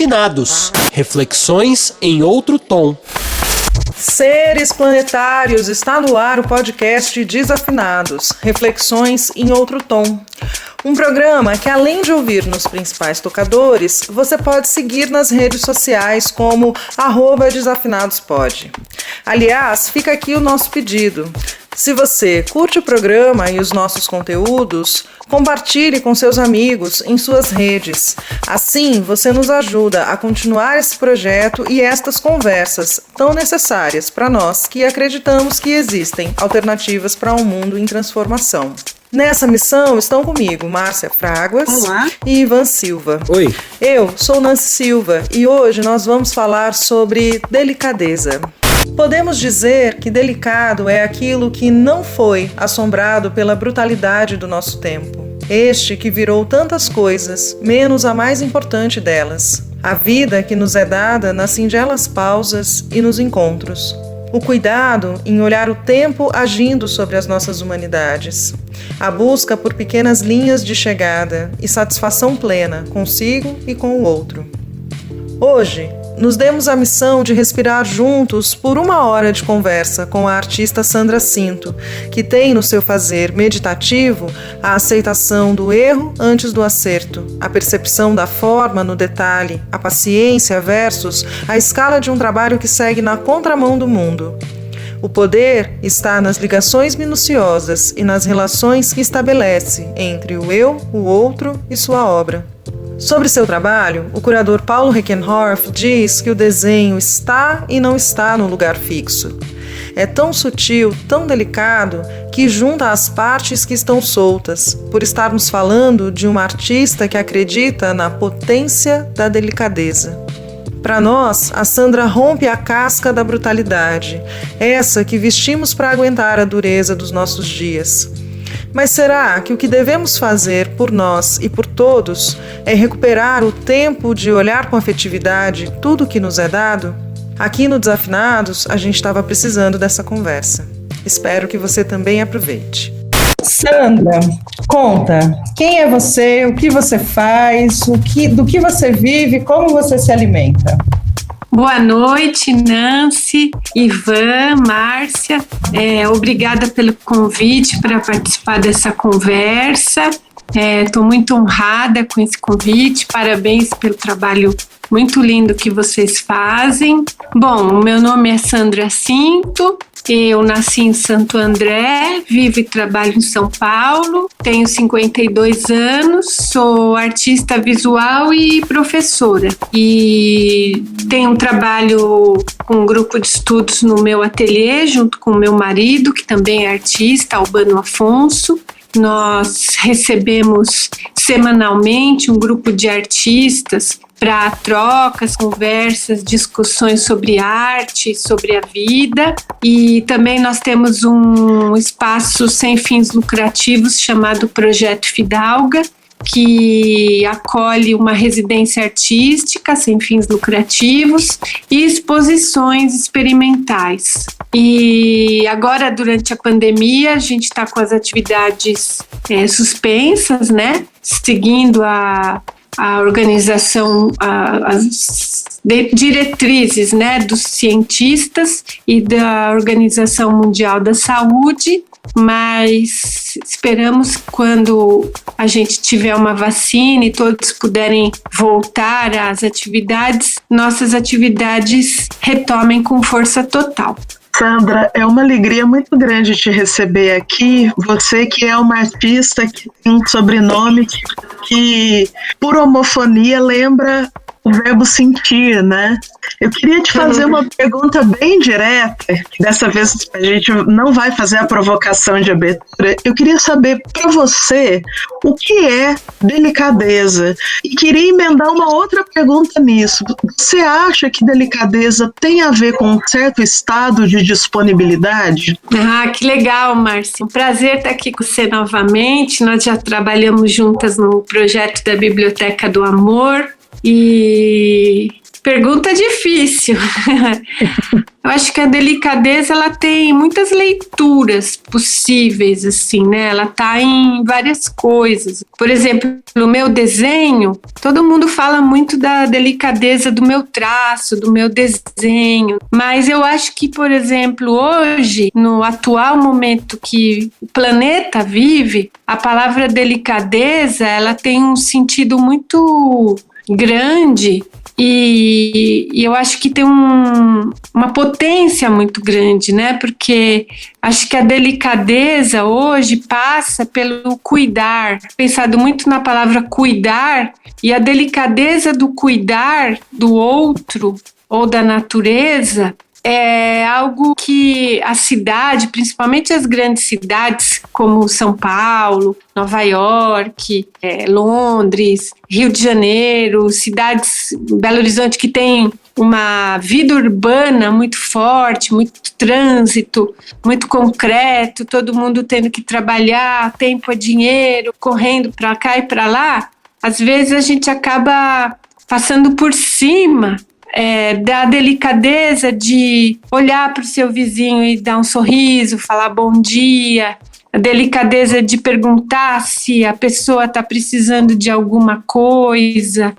Desafinados. Reflexões em outro tom. Seres planetários, está no ar o podcast Desafinados, reflexões em outro tom. Um programa que, além de ouvir nos principais tocadores, você pode seguir nas redes sociais como @desafinadospod. Aliás, fica aqui o nosso pedido. Se você curte o programa e os nossos conteúdos, compartilhe com seus amigos em suas redes. Assim, você nos ajuda a continuar esse projeto e estas conversas tão necessárias para nós que acreditamos que existem alternativas para um mundo em transformação. Nessa missão estão comigo Márcia Fraguas. Olá. E Ivan Silva. Oi. Eu sou Nancy Silva e hoje nós vamos falar sobre delicadeza. Podemos dizer que delicado é aquilo que não foi assombrado pela brutalidade do nosso tempo. Este que virou tantas coisas, menos a mais importante delas. A vida que nos é dada nas singelas pausas e nos encontros. O cuidado em olhar o tempo agindo sobre as nossas humanidades. A busca por pequenas linhas de chegada e satisfação plena consigo e com o outro. Hoje, nos demos a missão de respirar juntos por 1 hora de conversa com a artista Sandra Cinto, que tem no seu fazer meditativo a aceitação do erro antes do acerto, a percepção da forma no detalhe, a paciência versus a escala de um trabalho que segue na contramão do mundo. O poder está nas ligações minuciosas e nas relações que estabelece entre o eu, o outro e sua obra. Sobre seu trabalho, o curador Paulo Reckenhorf diz que o desenho está e não está no lugar fixo. É tão sutil, tão delicado, que junta as partes que estão soltas, por estarmos falando de uma artista que acredita na potência da delicadeza. Para nós, a Sandra rompe a casca da brutalidade, essa que vestimos para aguentar a dureza dos nossos dias. Mas será que o que devemos fazer por nós e por todos é recuperar o tempo de olhar com afetividade tudo o que nos é dado? Aqui no Desafinados, a gente estava precisando dessa conversa. Espero que você também aproveite. Sandra, conta, quem é você, o que você faz, do que você vive, como você se alimenta? Boa noite, Nancy, Ivan, Márcia. Obrigada pelo convite para participar dessa conversa. Estou muito honrada com esse convite. Parabéns pelo trabalho muito lindo que vocês fazem. Bom, o meu nome é Sandra Cinto. Eu nasci em Santo André, vivo e trabalho em São Paulo, tenho 52 anos, sou artista visual e professora. E tenho um trabalho com um grupo de estudos no meu ateliê, junto com o meu marido, que também é artista, Albano Afonso. Nós recebemos semanalmente um grupo de artistas para trocas, conversas, discussões sobre arte, sobre a vida. E também nós temos um espaço sem fins lucrativos chamado Projeto Fidalga, que acolhe uma residência artística sem fins lucrativos e exposições experimentais. E agora, durante a pandemia, a gente está com as atividades suspensas, né? Seguindo a organização, as diretrizes, né, dos cientistas e da Organização Mundial da Saúde, mas esperamos quando a gente tiver uma vacina e todos puderem voltar às atividades, nossas atividades retomem com força total. Sandra, é uma alegria muito grande te receber aqui. Você que é uma artista que tem um sobrenome que por homofonia lembra o verbo sentir, né? Eu queria te fazer uma pergunta bem direta. Dessa vez a gente não vai fazer a provocação de abertura. Eu queria saber para você o que é delicadeza. E queria emendar uma outra pergunta nisso. Você acha que delicadeza tem a ver com um certo estado de disponibilidade? Ah, que legal, Márcia. Um prazer estar aqui com você novamente. Nós já trabalhamos juntas no projeto da Biblioteca do Amor. E Pergunta difícil. Eu acho que a delicadeza, ela tem muitas leituras possíveis, assim, né? Ela tá em várias coisas. Por exemplo, no meu desenho, todo mundo fala muito da delicadeza do meu traço, do meu desenho. Mas eu acho que, por exemplo, hoje, no atual momento que o planeta vive, a palavra delicadeza, ela tem um sentido muito grande. E eu acho que tem uma potência muito grande, né? Porque acho que a delicadeza hoje passa pelo cuidar, pensado muito na palavra cuidar, e a delicadeza do cuidar do outro ou da natureza é algo que a cidade, principalmente as grandes cidades como São Paulo, Nova York, Londres, Rio de Janeiro, cidades, Belo Horizonte, que tem uma vida urbana muito forte, muito trânsito, muito concreto, todo mundo tendo que trabalhar, tempo é dinheiro, correndo para cá e para lá, às vezes a gente acaba passando por cima da delicadeza de olhar para o seu vizinho e dar um sorriso, falar bom dia, a delicadeza de perguntar se a pessoa está precisando de alguma coisa,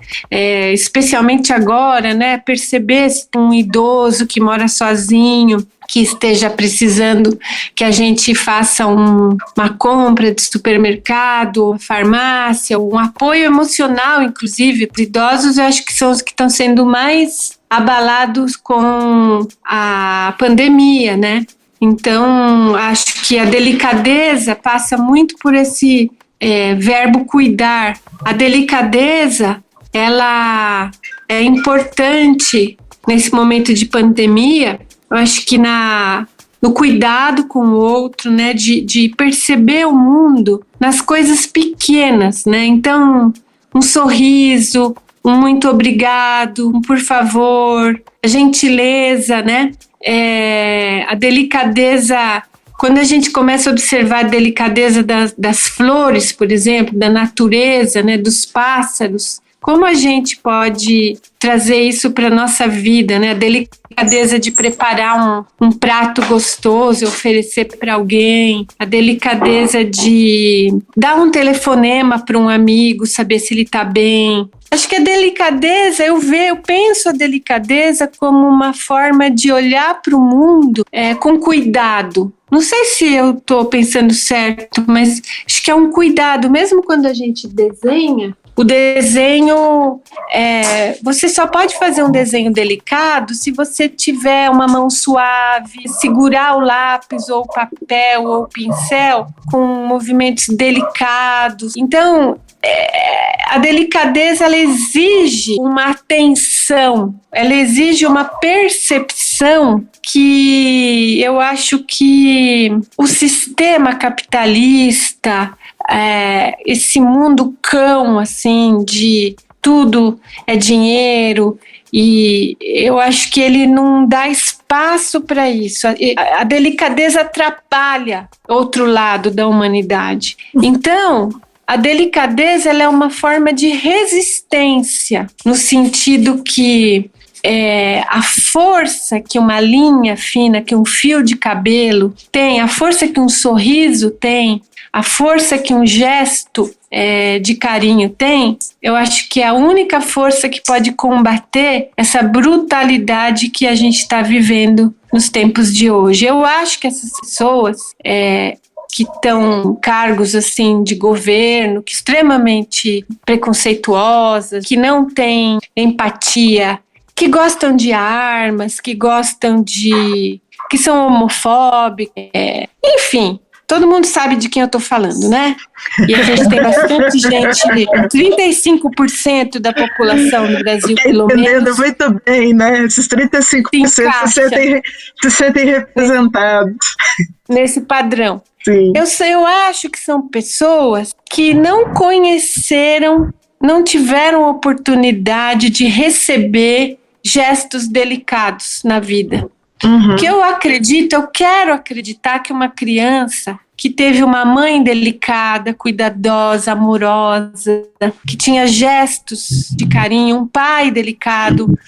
especialmente agora, né? Perceber se tem um idoso que mora sozinho, que esteja precisando que a gente faça uma compra de supermercado, farmácia, um apoio emocional, inclusive. Os idosos, eu acho que são os que estão sendo mais abalados com a pandemia, né? Então, acho que a delicadeza passa muito por esse verbo cuidar. A delicadeza, ela é importante nesse momento de pandemia. Eu acho que no cuidado com o outro, né, de perceber o mundo nas coisas pequenas, né? Então, um sorriso, um muito obrigado, um por favor, a gentileza, né? A delicadeza, quando a gente começa a observar a delicadeza das flores, por exemplo, da natureza, né, dos pássaros, como a gente pode trazer isso para a nossa vida, né? A delicadeza de preparar um prato gostoso e oferecer para alguém, a delicadeza de dar um telefonema para um amigo, saber se ele está bem. Acho que a delicadeza, eu penso a delicadeza como uma forma de olhar para o mundo com cuidado. Não sei se eu estou pensando certo, mas acho que é um cuidado, mesmo quando a gente desenha. O desenho, você só pode fazer um desenho delicado se você tiver uma mão suave, segurar o lápis ou o papel ou o pincel com movimentos delicados. Então, a delicadeza, ela exige uma atenção, ela exige uma percepção que eu acho que o sistema capitalista, esse mundo cão, assim, de tudo é dinheiro, e eu acho que ele não dá espaço para isso. A delicadeza atrapalha outro lado da humanidade. Então, a delicadeza, ela é uma forma de resistência, no sentido que a força que uma linha fina, que um fio de cabelo tem, a força que um sorriso tem, a força que um gesto de carinho tem, eu acho que é a única força que pode combater essa brutalidade que a gente está vivendo nos tempos de hoje. Eu acho que essas pessoas que estão em cargos assim de governo, que extremamente preconceituosas, que não têm empatia, que gostam de armas, que são homofóbicos, enfim. Todo mundo sabe de quem eu estou falando, né? E a gente tem bastante gente, 35% da população do Brasil, pelo menos. Entendendo muito bem, né? Esses 35% se sentem representados. Nesse padrão. Sim. Eu acho que são pessoas que não conheceram, não tiveram oportunidade de receber gestos delicados na vida. Uhum. Que eu quero acreditar que uma criança que teve uma mãe delicada, cuidadosa, amorosa, que tinha gestos de carinho, um pai delicado,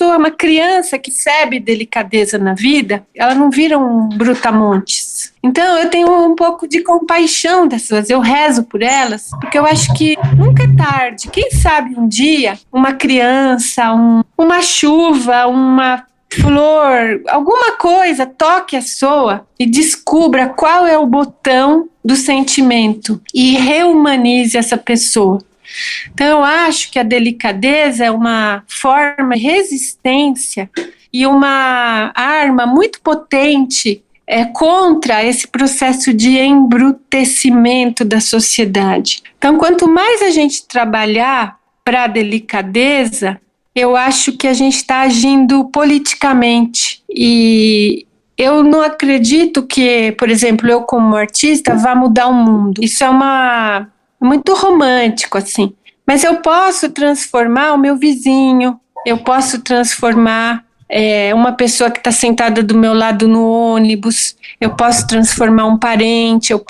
uma criança que recebe delicadeza na vida, ela não vira um brutamontes. Então eu tenho um pouco de compaixão dessas pessoas, eu rezo por elas, porque eu acho que nunca é tarde. Quem sabe um dia uma criança, uma chuva, uma flor, alguma coisa toque a pessoa e descubra qual é o botão do sentimento e reumanize essa pessoa. Então eu acho que a delicadeza é uma forma de resistência e uma arma muito potente contra esse processo de embrutecimento da sociedade. Então, quanto mais a gente trabalhar para a delicadeza, eu acho que a gente está agindo politicamente. E eu não acredito que, por exemplo, eu como artista vá mudar o mundo. Isso é muito romântico, assim. Mas eu posso transformar o meu vizinho, eu posso transformar uma pessoa que está sentada do meu lado no ônibus, eu posso transformar um parente, eu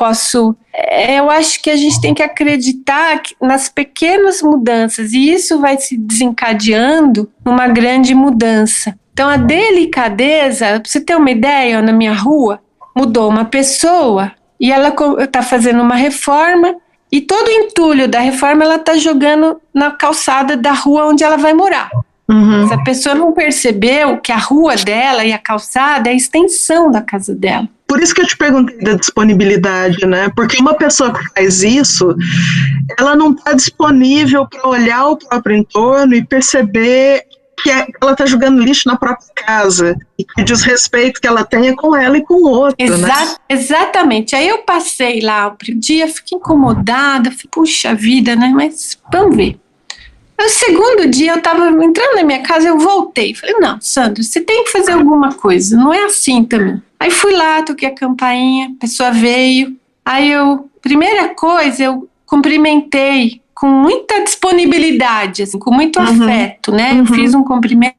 acho que a gente tem que acreditar nas pequenas mudanças, e isso vai se desencadeando numa grande mudança. Então a delicadeza, para você ter uma ideia, na minha rua, mudou uma pessoa, e ela está fazendo uma reforma, e todo o entulho da reforma ela está jogando na calçada da rua onde ela vai morar. Uhum. Essa pessoa não percebeu que a rua dela e a calçada é a extensão da casa dela. Por isso que eu te perguntei da disponibilidade, né? Porque uma pessoa que faz isso, ela não está disponível para olhar o próprio entorno e perceber que ela está jogando lixo na própria casa e que o desrespeito que ela tem é com ela e com o outro, né? Exatamente. Aí eu passei lá o primeiro dia, fiquei incomodada, falei, puxa vida, né? Mas vamos ver. No segundo dia, eu estava entrando na minha casa, eu voltei. Falei, não, Sandra, você tem que fazer alguma coisa, não é assim também. Aí fui lá, toquei a campainha, a pessoa veio. Aí primeira coisa, eu cumprimentei com muita disponibilidade, assim, com muito afeto, né? Eu fiz um cumprimento,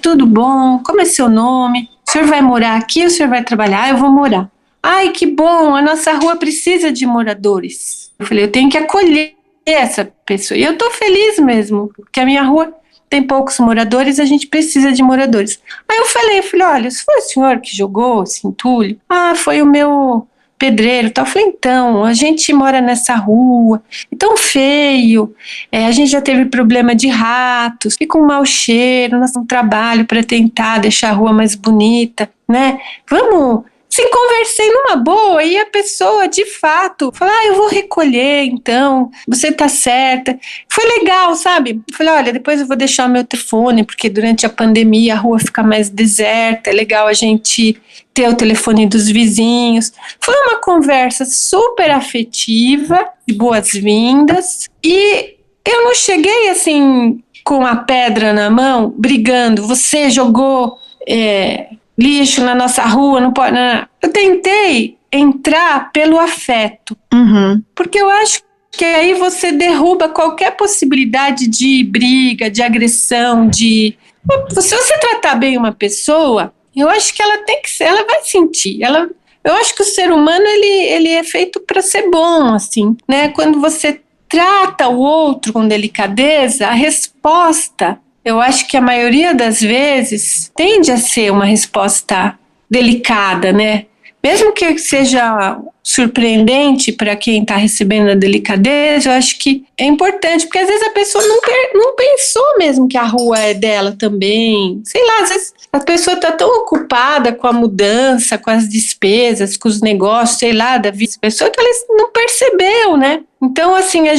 tudo bom, como é seu nome? O senhor vai morar aqui ou o senhor vai trabalhar? Eu vou morar. Ai, que bom, a nossa rua precisa de moradores. Eu falei, eu tenho que acolher essa pessoa. E eu tô feliz mesmo, porque a minha rua tem poucos moradores, a gente precisa de moradores. Aí eu falei, olha, se foi o senhor que jogou esse entulho, foi o meu pedreiro, tal. Eu falei, então, a gente mora nessa rua, é tão feio, a gente já teve problema de ratos, fica um mau cheiro, nós temos um trabalho para tentar deixar a rua mais bonita, né? Vamos... Assim, conversei numa boa e a pessoa, de fato, falou, eu vou recolher, então, você tá certa. Foi legal, sabe? Falei, olha, depois eu vou deixar o meu telefone, porque durante a pandemia a rua fica mais deserta, é legal a gente ter o telefone dos vizinhos. Foi uma conversa super afetiva, de boas-vindas, e eu não cheguei, assim, com a pedra na mão, brigando, você jogou... lixo na nossa rua, não pode... Não. Eu tentei entrar pelo afeto, porque eu acho que aí você derruba qualquer possibilidade de briga, de agressão, se você tratar bem uma pessoa, eu acho que ela ela vai sentir, eu acho que o ser humano, ele é feito para ser bom, assim, né? Quando você trata o outro com delicadeza, a resposta... Eu acho que a maioria das vezes tende a ser uma resposta delicada, né? Mesmo que seja surpreendente para quem está recebendo a delicadeza, eu acho que é importante, porque às vezes a pessoa não pensou mesmo que a rua é dela também. Sei lá, às vezes a pessoa está tão ocupada com a mudança, com as despesas, com os negócios, sei lá, da vida da pessoa, que ela não percebeu, né? Então, assim, eu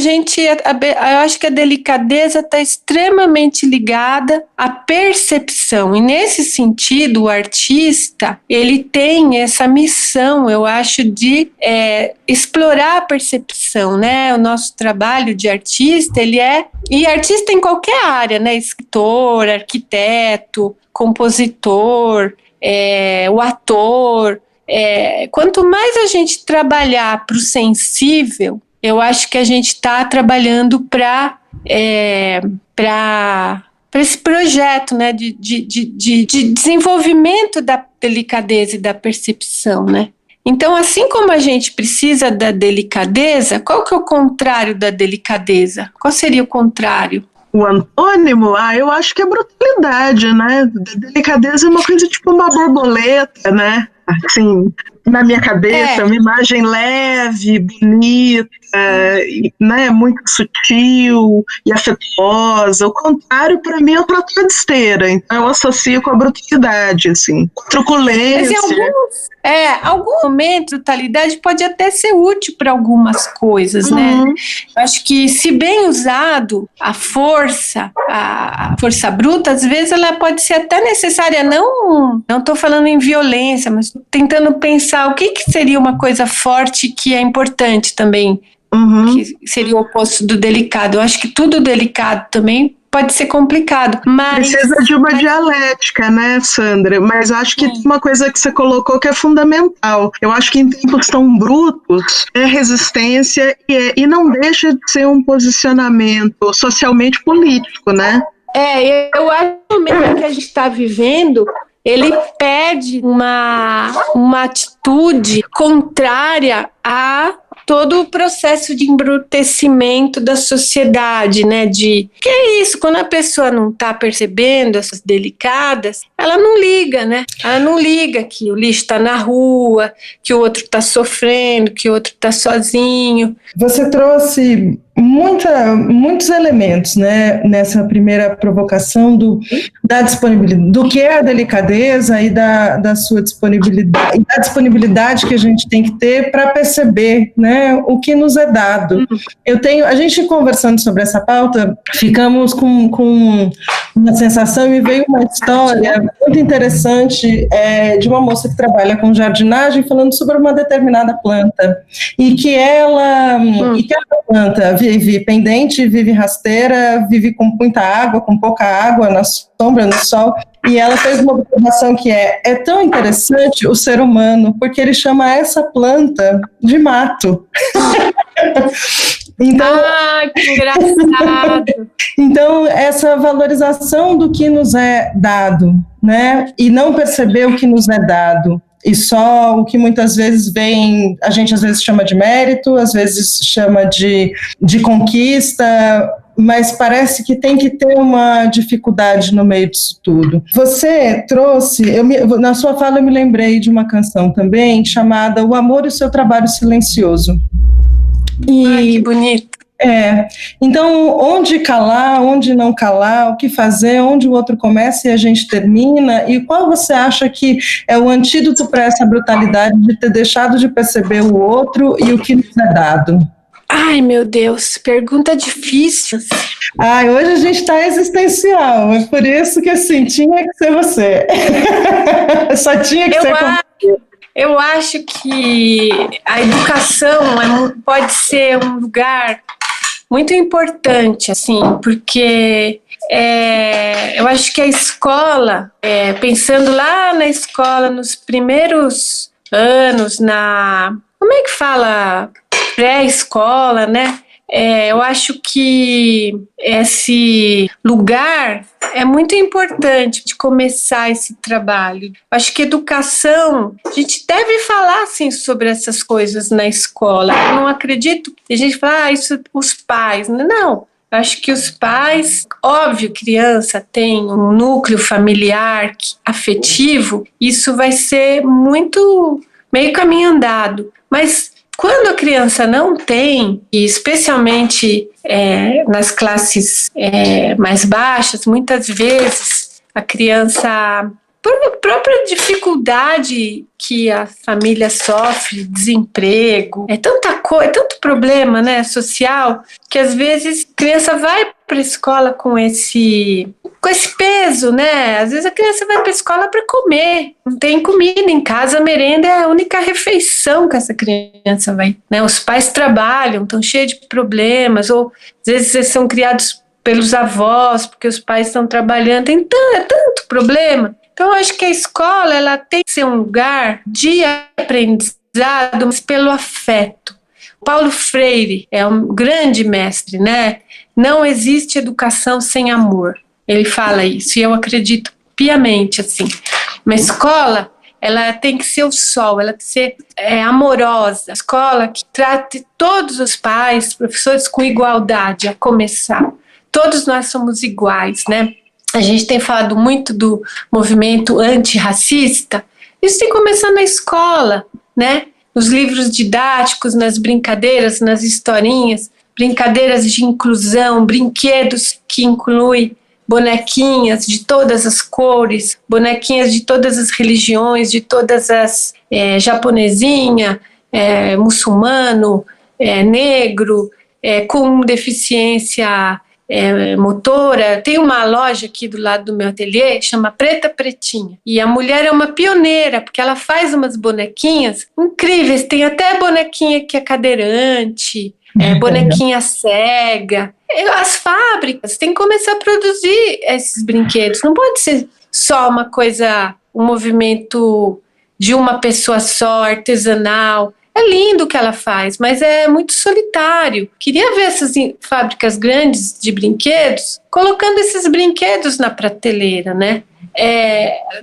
acho que a delicadeza está extremamente ligada à percepção. E, nesse sentido, o artista, ele tem essa missão, eu acho, de explorar a percepção, né? O nosso trabalho de artista, e artista em qualquer área, né? Escritor, arquiteto, compositor, o ator. Quanto mais a gente trabalhar para o sensível, eu acho que a gente está trabalhando para esse projeto, né, de desenvolvimento da delicadeza e da percepção, né? Então, assim como a gente precisa da delicadeza, qual que é o contrário da delicadeza? Qual seria o contrário? O antônimo, eu acho que é brutalidade, né? Delicadeza é uma coisa tipo uma borboleta, né? Assim, na minha cabeça, uma imagem leve, bonita, né? Muito sutil e afetuosa. O contrário, para mim, é o trato de esteira. Então, eu associo com a brutalidade, assim, com truculência. Mas em algum momento, a brutalidade pode até ser útil para algumas coisas, né? Eu acho que, se bem usado, a força bruta, às vezes ela pode ser até necessária. Não estou falando em violência, mas tentando pensar o que seria uma coisa forte que é importante também, que seria o oposto do delicado. Eu acho que tudo delicado também pode ser complicado, mas... Precisa de uma dialética, né, Sandra? Mas acho que tem uma coisa que você colocou que é fundamental. Eu acho que em tempos tão brutos, é resistência e não deixa de ser um posicionamento socialmente político, né? Eu acho que o momento que a gente está vivendo, ele pede uma atitude contrária a todo o processo de embrutecimento da sociedade, né? Que é isso, quando a pessoa não está percebendo essas delicadas, ela não liga, né? Ela não liga que o lixo está na rua, que o outro está sofrendo, que o outro está sozinho. Você trouxe muitos elementos, né, nessa primeira provocação da disponibilidade, do que é a delicadeza e da sua disponibilidade, e da disponibilidade que a gente tem que ter para perceber, né, o que nos é dado. A gente conversando sobre essa pauta, ficamos com uma sensação, e me veio uma história muito interessante de uma moça que trabalha com jardinagem, falando sobre uma determinada planta, e que ela planta vive pendente, vive rasteira, vive com muita água, com pouca água, na sombra, no sol. E ela fez uma observação que é tão interessante o ser humano, porque ele chama essa planta de mato. Então, que engraçado! Então, essa valorização do que nos é dado, né? E não perceber o que nos é dado. E só o que muitas vezes a gente às vezes chama de mérito, às vezes chama de conquista, mas parece que tem que ter uma dificuldade no meio disso tudo. Você trouxe, na sua fala eu me lembrei de uma canção também, chamada O Amor e o Seu Trabalho Silencioso. Que bonito. Então, onde calar, onde não calar, o que fazer, onde o outro começa e a gente termina, e qual você acha que é o antídoto para essa brutalidade de ter deixado de perceber o outro e o que nos é dado? Ai, meu Deus, pergunta difícil. Hoje a gente está existencial, é por isso que assim, tinha que ser você. Só tinha que ser você. Eu acho que a educação pode ser um lugar muito importante, assim, porque eu acho que a escola, pensando lá na escola, nos primeiros anos, como é que fala? Pré-escola, né? Eu acho que esse lugar é muito importante de começar esse trabalho. Eu acho que educação, a gente deve falar assim sobre essas coisas na escola. Eu não acredito que a gente fala, isso os pais. Não, eu acho que os pais, óbvio, criança tem um núcleo familiar afetivo, isso vai ser muito meio caminho andado, mas quando a criança não tem, e especialmente nas classes mais baixas, muitas vezes a criança, por própria dificuldade que a família sofre, desemprego, tanta coisa, tanto problema, né, social, que às vezes a criança vai para a escola com esse peso, né? Às vezes a criança vai para a escola para comer, não tem comida em casa, a merenda é a única refeição que essa criança vai, né? Os pais trabalham, estão cheios de problemas, ou às vezes eles são criados pelos avós, porque os pais estão trabalhando, tem tanto problema. Então, eu acho que a escola ela tem que ser um lugar de aprendizado, mas pelo afeto. Paulo Freire é um grande mestre, né? Não existe educação sem amor. Ele fala isso, e eu acredito piamente, assim. Uma escola, ela tem que ser o sol, ela tem que ser amorosa. Escola que trate todos os pais, professores com igualdade, a começar. Todos nós somos iguais, né? A gente tem falado muito do movimento antirracista. Isso tem que começar na escola, né? Nos livros didáticos, nas brincadeiras, nas historinhas, brincadeiras de inclusão, brinquedos que incluem bonequinhas de todas as cores, bonequinhas de todas as religiões, de todas as japonesinha, muçulmano, negro, com deficiência motora. Tem uma loja aqui do lado do meu ateliê, chama Preta Pretinha, e a mulher é uma pioneira, porque ela faz umas bonequinhas incríveis, tem até bonequinha que é cadeirante, bonequinha cega. As fábricas têm que começar a produzir esses brinquedos, não pode ser só uma coisa, um movimento de uma pessoa só, artesanal. É lindo o que ela faz, mas é muito solitário. Queria ver essas fábricas grandes de brinquedos colocando esses brinquedos na prateleira, né?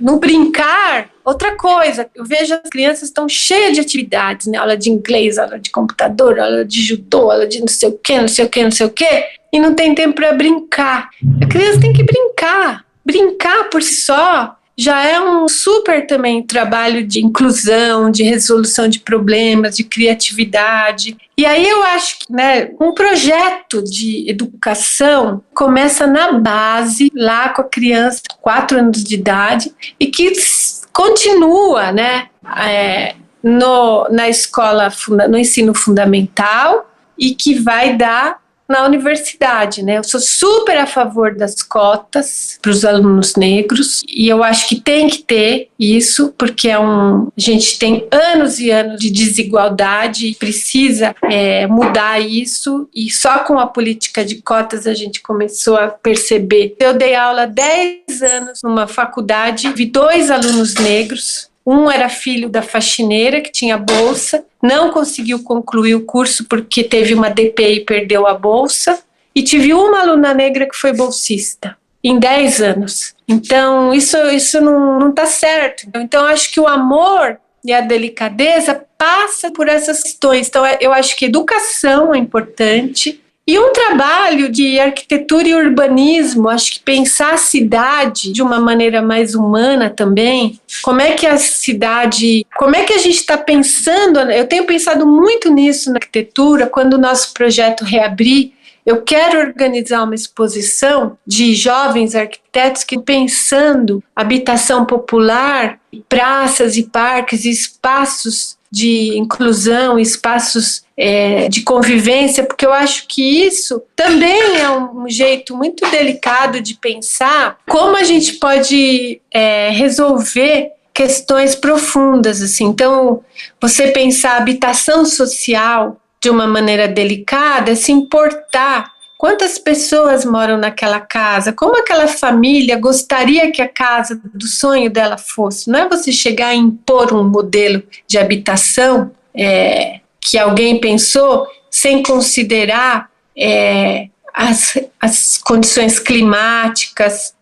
No brincar, outra coisa. Eu vejo as crianças estão cheias de atividades, né? Aula de inglês, aula de computador, aula de judô, aula de não sei o quê, não sei o quê, não sei o quê, e não tem tempo para brincar. A criança tem que brincar. Brincar por si só já é um super também trabalho de inclusão, de resolução de problemas, de criatividade. E aí eu acho que, né, um projeto de educação começa na base, lá com a criança de 4 anos de idade, e que continua, né, na escola, no ensino fundamental, e que vai dar na universidade, né? Eu sou super a favor das cotas para os alunos negros, e eu acho que tem que ter isso, porque a gente tem anos e anos de desigualdade e precisa mudar isso, e só com a política de cotas a gente começou a perceber. Eu dei aula 10 anos numa faculdade, vi 2 alunos negros. Um era filho da faxineira, que tinha bolsa, não conseguiu concluir o curso porque teve uma DP e perdeu a bolsa. E tive uma aluna negra que foi bolsista, em 10 anos. Então, isso não está certo. Então, acho que o amor e a delicadeza passa por essas questões. Então, eu acho que educação é importante. E um trabalho de arquitetura e urbanismo, acho que pensar a cidade de uma maneira mais humana também. Como é que a cidade, como é que a gente está pensando? Eu tenho pensado muito nisso na arquitetura. Quando o nosso projeto reabrir, eu quero organizar uma exposição de jovens arquitetos que pensando habitação popular, praças e parques, espaços de inclusão, espaços de convivência, porque eu acho que isso também é um jeito muito delicado de pensar como a gente pode resolver questões profundas, assim. Então, você pensar a habitação social de uma maneira delicada, se importar quantas pessoas moram naquela casa, como aquela família gostaria que a casa do sonho dela fosse. Não é você chegar a impor um modelo de habitação que alguém pensou sem considerar as condições climáticas,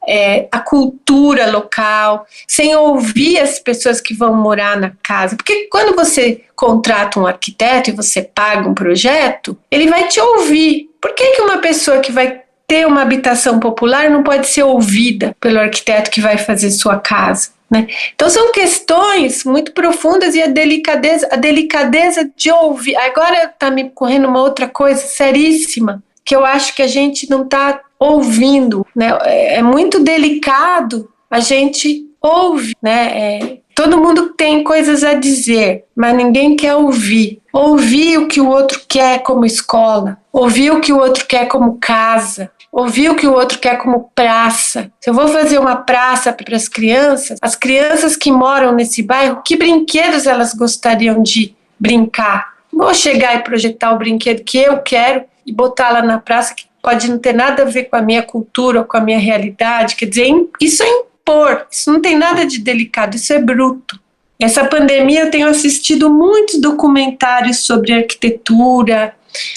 a cultura local, sem ouvir as pessoas que vão morar na casa. Porque quando você contrata um arquiteto e você paga um projeto, ele vai te ouvir. Por que uma pessoa que vai ter uma habitação popular não pode ser ouvida pelo arquiteto que vai fazer sua casa, né? Então são questões muito profundas, e a delicadeza de ouvir. Agora está me correndo uma outra coisa seríssima, que eu acho que a gente não está ouvindo, né? É muito delicado, a gente ouve, né? Todo mundo tem coisas a dizer, mas ninguém quer ouvir. Ouvir o que o outro quer como escola, ouvir o que o outro quer como casa, ouvir o que o outro quer como praça. Se eu vou fazer uma praça para as crianças que moram nesse bairro, que brinquedos elas gostariam de brincar? Vou chegar e projetar o brinquedo que eu quero e botar lá na praça, que pode não ter nada a ver com a minha cultura ou com a minha realidade. Quer dizer, isso é impor, isso não tem nada de delicado, isso é bruto. Essa pandemia eu tenho assistido muitos documentários sobre arquitetura,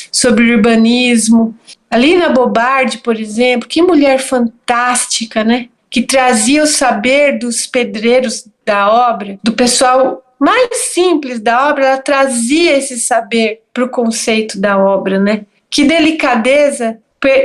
sobre urbanismo. A Lina Bobardi, por exemplo, que mulher fantástica, né? Que trazia o saber dos pedreiros da obra, do pessoal mais simples da obra, ela trazia esse saber para o conceito da obra, né? Que delicadeza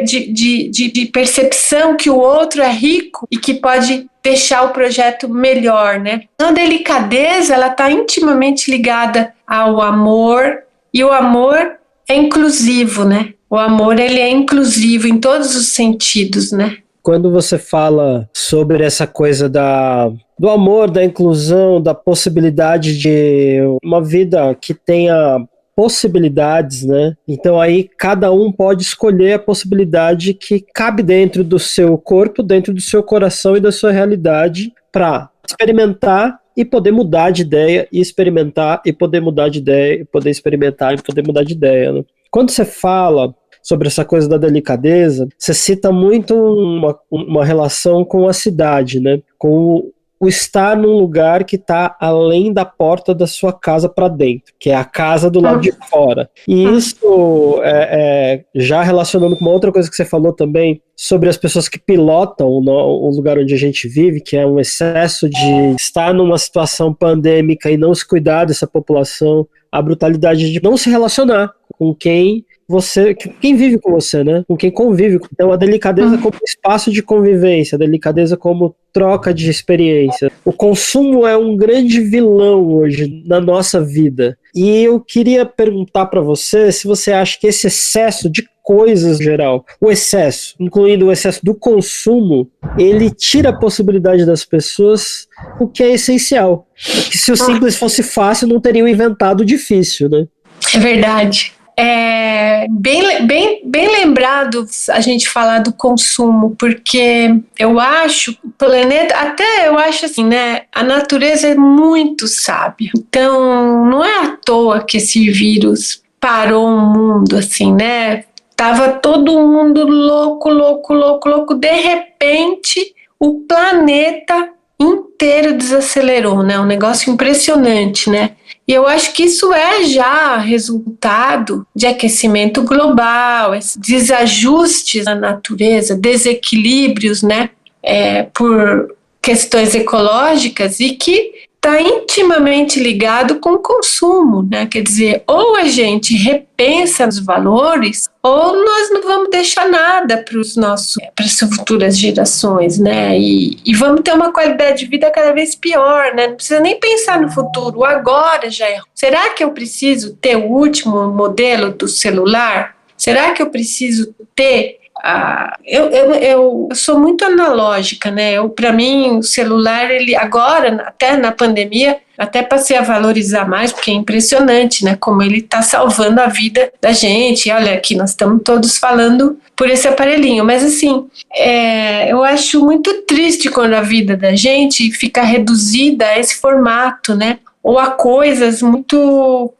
de percepção que o outro é rico e que pode deixar o projeto melhor, né? Então, a delicadeza, ela está intimamente ligada ao amor, e o amor é inclusivo, né? O amor, ele é inclusivo em todos os sentidos, né? Quando você fala sobre essa coisa do amor, da inclusão, da possibilidade de uma vida que tenha possibilidades, né? Então aí cada um pode escolher a possibilidade que cabe dentro do seu corpo, dentro do seu coração e da sua realidade para experimentar e poder mudar de ideia, e experimentar e poder mudar de ideia, e poder experimentar e poder mudar de ideia, né? Quando você fala sobre essa coisa da delicadeza, você cita muito uma relação com a cidade, né? Com o estar num lugar que está além da porta da sua casa para dentro, que é a casa do lado de fora. E isso, já relacionando com uma outra coisa que você falou também, sobre as pessoas que pilotam o lugar onde a gente vive, que é um excesso de estar numa situação pandêmica e não se cuidar dessa população, a brutalidade de não se relacionar com quem vive com você, né? Com quem convive. Então, a delicadeza como espaço de convivência, a delicadeza como troca de experiência. O consumo é um grande vilão hoje na nossa vida. E eu queria perguntar para você se você acha que esse excesso de coisas em geral, o excesso, incluindo o excesso do consumo, ele tira a possibilidade das pessoas, o que é essencial. Que se o simples fosse fácil, não teriam inventado o difícil, né? É verdade. É bem lembrado a gente falar do consumo, porque eu acho, o planeta, até eu acho assim, né, a natureza é muito sábia. Então, não é à toa que esse vírus parou o mundo, assim, né? Tava todo mundo louco, de repente o planeta inteiro desacelerou, né? Um negócio impressionante, né? E eu acho que isso é já resultado de aquecimento global, desajustes na natureza, desequilíbrios, né, por questões ecológicas, e que está intimamente ligado com o consumo, né? Quer dizer, ou a gente repensa os valores, ou nós não vamos deixar nada para as futuras gerações, né? E vamos ter uma qualidade de vida cada vez pior, né? Não precisa nem pensar no futuro, o agora já é. Será que eu preciso ter o último modelo do celular? Será que eu preciso ter... Eu sou muito analógica, né? Para mim, o celular, ele agora, até na pandemia, até passei a valorizar mais, porque é impressionante, né? Como ele está salvando a vida da gente. Olha, aqui nós estamos todos falando por esse aparelhinho. Mas, assim, eu acho muito triste quando a vida da gente fica reduzida a esse formato, né? Ou a coisas muito...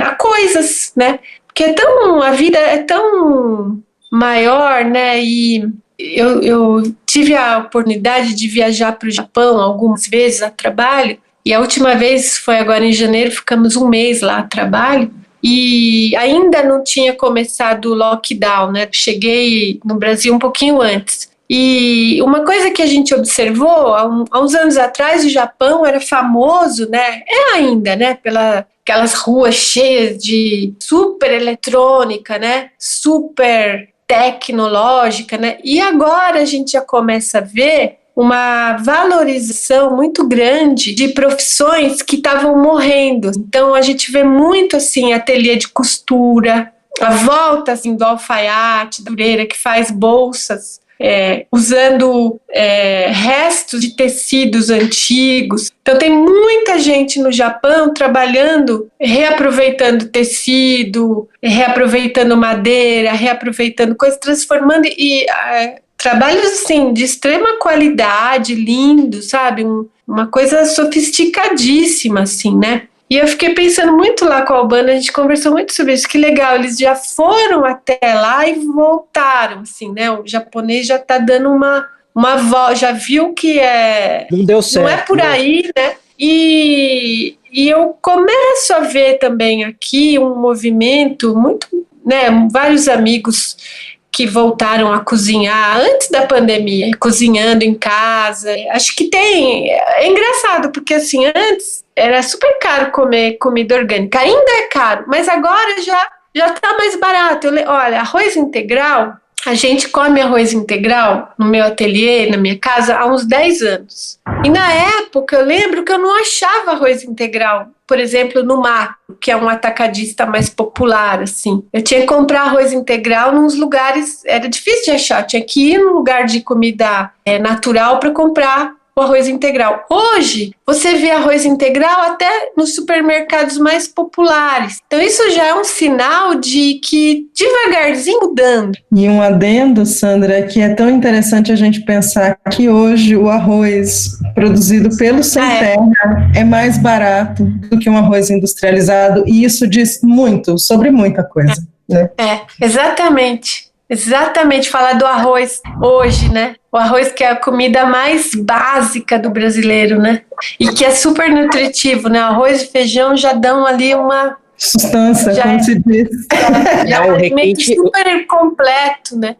a coisas, né? Porque a vida é tão... maior, né? E eu tive a oportunidade de viajar para o Japão algumas vezes a trabalho, e a última vez foi agora em janeiro, ficamos um mês lá a trabalho, e ainda não tinha começado o lockdown, né? Cheguei no Brasil um pouquinho antes. E uma coisa que a gente observou, há uns anos atrás, o Japão era famoso, né? É ainda, né? Aquelas ruas cheias de super eletrônica, né? Super tecnológica, né? E agora a gente já começa a ver uma valorização muito grande de profissões que estavam morrendo. Então a gente vê muito assim ateliê de costura, a volta assim do alfaiate, da costureira que faz bolsas, usando restos de tecidos antigos. Então tem muita gente no Japão trabalhando, reaproveitando tecido, reaproveitando madeira, reaproveitando coisas, transformando trabalhos assim de extrema qualidade, lindo, sabe? Uma coisa sofisticadíssima, assim, né? E eu fiquei pensando muito lá com a Albana, a gente conversou muito sobre isso, que legal, eles já foram até lá e voltaram, assim, né? O japonês já tá dando uma volta, já viu que não deu certo, não é por aí, né? E eu começo a ver também aqui um movimento muito, né? Vários amigos que voltaram a cozinhar antes da pandemia, cozinhando em casa. Acho que é engraçado, porque assim, antes era super caro comer comida orgânica, ainda é caro, mas agora já tá mais barato. Olha, arroz integral, a gente come arroz integral no meu ateliê, na minha casa, há uns 10 anos. E na época, eu lembro que eu não achava arroz integral, por exemplo, no Macro, que é um atacadista mais popular, assim. Eu tinha que comprar arroz integral nos lugares, era difícil de achar, tinha que ir num lugar de comida natural para comprar o arroz integral. Hoje, você vê arroz integral até nos supermercados mais populares. Então, isso já é um sinal de que devagarzinho mudando. E um adendo, Sandra, que é tão interessante a gente pensar que hoje o arroz produzido pelo Sem Terra é mais barato do que um arroz industrializado, e isso diz muito sobre muita coisa, né? Exatamente. Exatamente, falar do arroz hoje, né? O arroz que é a comida mais básica do brasileiro, né? E que é super nutritivo, né? Arroz e feijão já dão ali uma substância, como se diz. Já é um alimento super completo, né?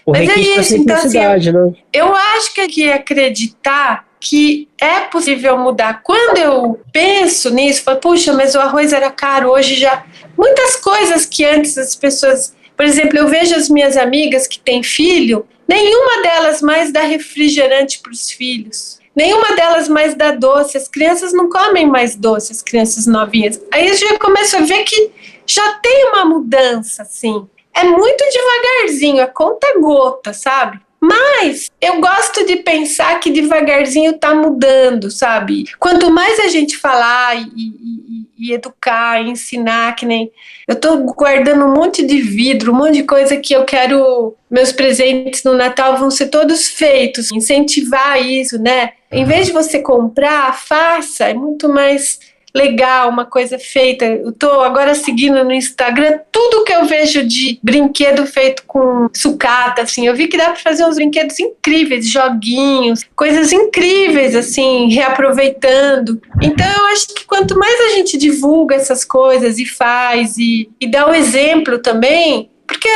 Mas é isso, então assim, né? Eu acho que acreditar que é possível mudar. Quando eu penso nisso, falo, puxa, mas o arroz era caro, hoje já... Muitas coisas que antes as pessoas... Por exemplo, eu vejo as minhas amigas que têm filho, nenhuma delas mais dá refrigerante para os filhos. Nenhuma delas mais dá doce. As crianças não comem mais doce, as crianças novinhas. Aí eu já começo a ver que já tem uma mudança, assim. É muito devagarzinho, é conta-gota, sabe? Mas eu gosto de pensar que devagarzinho tá mudando, sabe? Quanto mais a gente falar e educar, e ensinar, que nem... Eu tô guardando um monte de vidro, um monte de coisa que eu quero... Meus presentes no Natal vão ser todos feitos, incentivar isso, né? Em vez de você comprar, faça, é muito mais... legal, uma coisa feita. Eu tô agora seguindo no Instagram tudo que eu vejo de brinquedo feito com sucata, assim. Eu vi que dá para fazer uns brinquedos incríveis, joguinhos, coisas incríveis, assim, reaproveitando. Então eu acho que quanto mais a gente divulga essas coisas e faz e dá o exemplo também, porque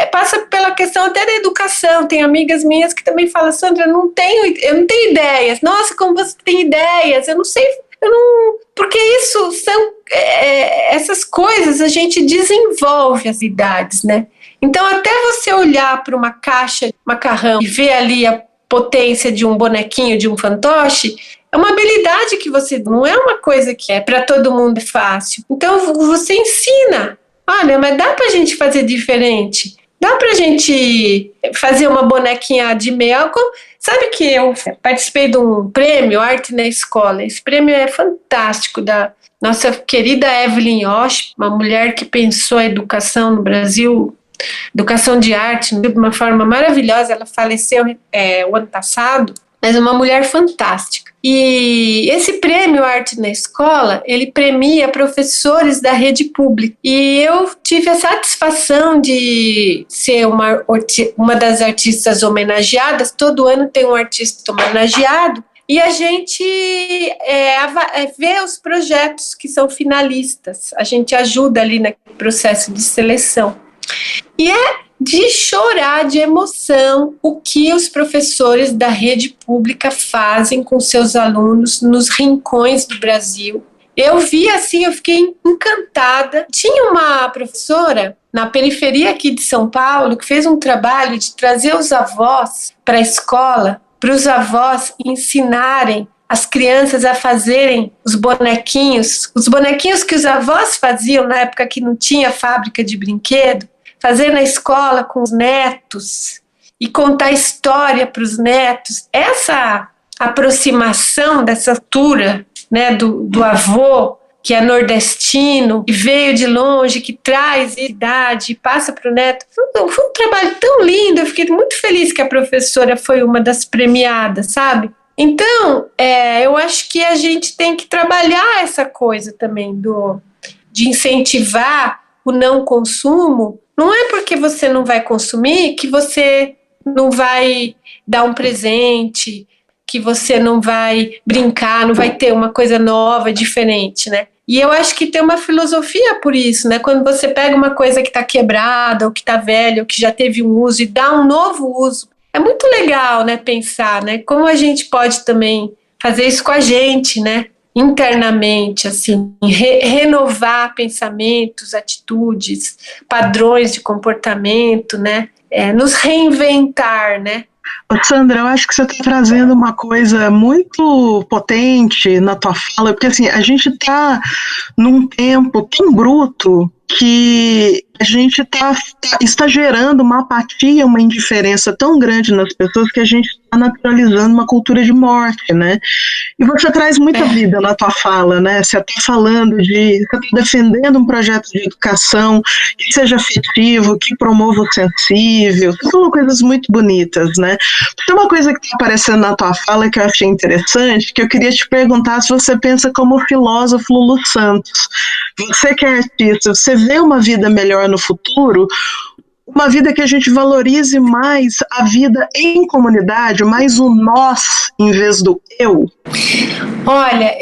passa pela questão até da educação. Tem amigas minhas que também falam, Sandra, eu não tenho ideias. Nossa, como você tem ideias? Eu não sei. Porque isso são essas coisas, a gente desenvolve as idades, né? Então até você olhar para uma caixa de macarrão e ver ali a potência de um bonequinho, de um fantoche, é uma habilidade que você, não é uma coisa que é para todo mundo fácil. Então você ensina, olha, mas dá pra gente fazer diferente. Dá pra gente fazer uma bonequinha de mel. Sabe que eu participei de um prêmio Arte na Escola. Esse prêmio é fantástico, da nossa querida Evelyn Osh, uma mulher que pensou a educação no Brasil, educação de arte, de uma forma maravilhosa. Ela faleceu o ano passado, mas é uma mulher fantástica. E esse prêmio Arte na Escola, ele premia professores da rede pública. E eu tive a satisfação de ser uma das artistas homenageadas. Todo ano tem um artista homenageado. E a gente vê os projetos que são finalistas. A gente ajuda ali no processo de seleção. E é de chorar de emoção o que os professores da rede pública fazem com seus alunos nos rincões do Brasil. Eu vi assim, eu fiquei encantada. Tinha uma professora na periferia aqui de São Paulo que fez um trabalho de trazer os avós para a escola, para os avós ensinarem as crianças a fazerem os bonequinhos que os avós faziam na época que não tinha fábrica de brinquedo, fazer na escola com os netos e contar história para os netos. Essa aproximação dessa altura, né, do avô, que é nordestino, e veio de longe, que traz idade e passa para o neto. Foi um trabalho tão lindo, eu fiquei muito feliz que a professora foi uma das premiadas, sabe? Então, eu acho que a gente tem que trabalhar essa coisa também de incentivar o não consumo. Não é porque você não vai consumir que você não vai dar um presente, que você não vai brincar, não vai ter uma coisa nova, diferente, né? E eu acho que tem uma filosofia por isso, né? Quando você pega uma coisa que está quebrada, ou que está velha, ou que já teve um uso e dá um novo uso, é muito legal, né? Pensar, né? Como a gente pode também fazer isso com a gente, né? Internamente, assim, renovar pensamentos, atitudes, padrões de comportamento, né? Nos reinventar, né? Sandra, eu acho que você está trazendo uma coisa muito potente na tua fala, porque assim, a gente está num tempo tão bruto que a gente está gerando uma apatia, uma indiferença tão grande nas pessoas que a gente está naturalizando uma cultura de morte, né? E você traz muita vida na tua fala, né? Você está falando você está defendendo um projeto de educação que seja afetivo, que promova o sensível, são coisas muito bonitas, né? Tem uma coisa que está aparecendo na tua fala que eu achei interessante, que eu queria te perguntar se você pensa como o filósofo Lulu Santos. Você que é artista, você vê uma vida melhor no futuro, uma vida que a gente valorize mais a vida em comunidade, mais o nós em vez do eu? Olha,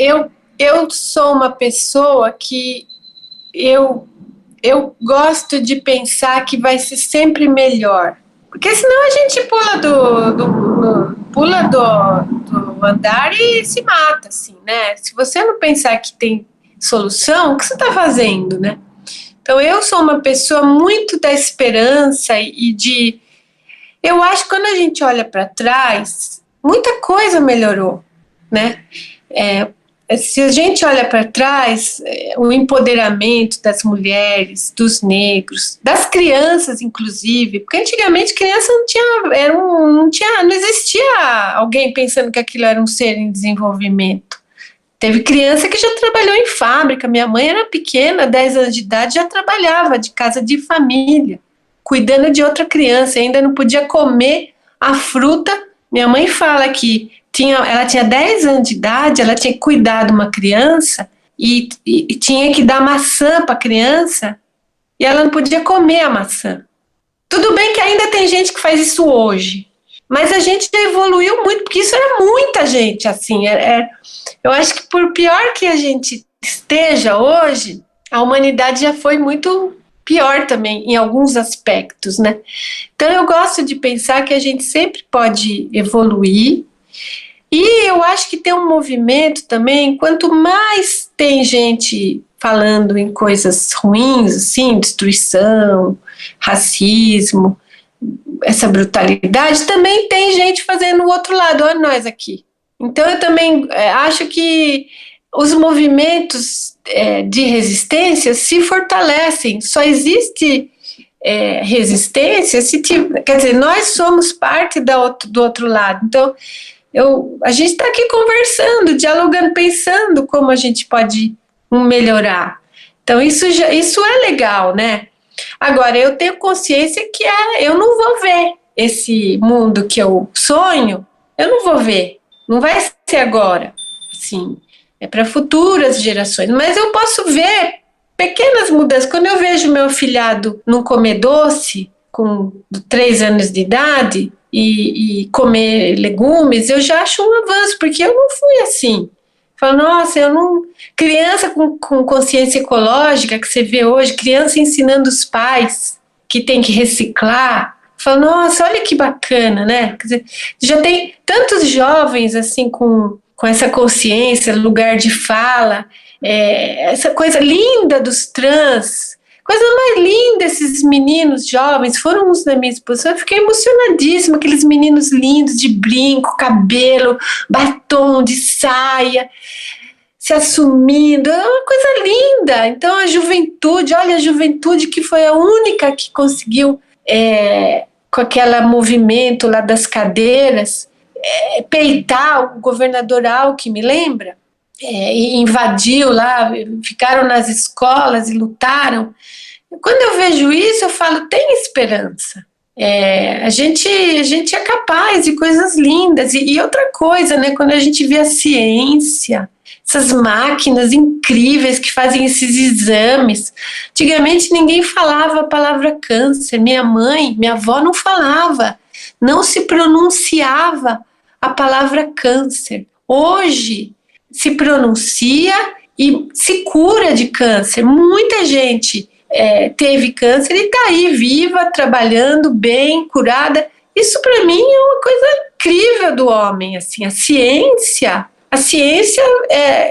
eu sou uma pessoa que eu gosto de pensar que vai ser sempre melhor. Porque senão a gente pula do andar e se mata, assim, né? Se você não pensar que tem solução, o que você está fazendo, né? Então, eu sou uma pessoa muito da esperança eu acho que quando a gente olha para trás, muita coisa melhorou, né? Se a gente olha para trás, o empoderamento das mulheres, dos negros, das crianças, inclusive, porque antigamente criança não existia alguém pensando que aquilo era um ser em desenvolvimento. Teve criança que já trabalhou em fábrica. Minha mãe era pequena, 10 anos de idade, já trabalhava de casa de família, cuidando de outra criança, ainda não podia comer a fruta. Minha mãe fala que ela tinha 10 anos de idade, ela tinha que cuidar de uma criança e tinha que dar maçã para a criança e ela não podia comer a maçã. Tudo bem que ainda tem gente que faz isso hoje, mas a gente já evoluiu muito, porque isso era muita gente, assim. Eu acho que por pior que a gente esteja hoje, a humanidade já foi muito pior também, em alguns aspectos, né? Então eu gosto de pensar que a gente sempre pode evoluir. E eu acho que tem um movimento também, quanto mais tem gente falando em coisas ruins, assim, destruição, racismo, essa brutalidade, também tem gente fazendo o outro lado, olha nós aqui. Então eu também acho que os movimentos de resistência se fortalecem, só existe resistência quer dizer, nós somos parte do outro lado. Então a gente está aqui conversando, dialogando, pensando como a gente pode melhorar. Então isso é legal, né? Agora, eu tenho consciência que eu não vou ver esse mundo que eu sonho, eu não vou ver, não vai ser agora, assim, é para futuras gerações, mas eu posso ver pequenas mudanças. Quando eu vejo meu afilhado não comer doce, com 3 anos de idade, e comer legumes, eu já acho um avanço, porque eu não fui assim. Falo, nossa, criança com consciência ecológica, que você vê hoje, criança ensinando os pais que tem que reciclar. Falo, nossa, olha que bacana, né? Quer dizer, já tem tantos jovens assim com essa consciência, lugar de fala, essa coisa linda dos trans. Coisa mais linda, esses meninos jovens, foram uns na minha exposição, eu fiquei emocionadíssima, aqueles meninos lindos de brinco, cabelo, batom de saia, se assumindo, é uma coisa linda. Então a juventude, olha a juventude que foi a única que conseguiu, com aquele movimento lá das cadeiras, peitar o governador Alckmin, lembra? E invadiu lá, ficaram nas escolas e lutaram. Quando eu vejo isso, eu falo, tem esperança. A gente é capaz de coisas lindas. E outra coisa, né, quando a gente vê a ciência, essas máquinas incríveis que fazem esses exames. Antigamente ninguém falava a palavra câncer. Minha avó não falava, não se pronunciava a palavra câncer. Hoje se pronuncia e se cura de câncer. Muita gente teve câncer e está aí viva, trabalhando bem, curada. Isso para mim é uma coisa incrível do homem, assim, a ciência,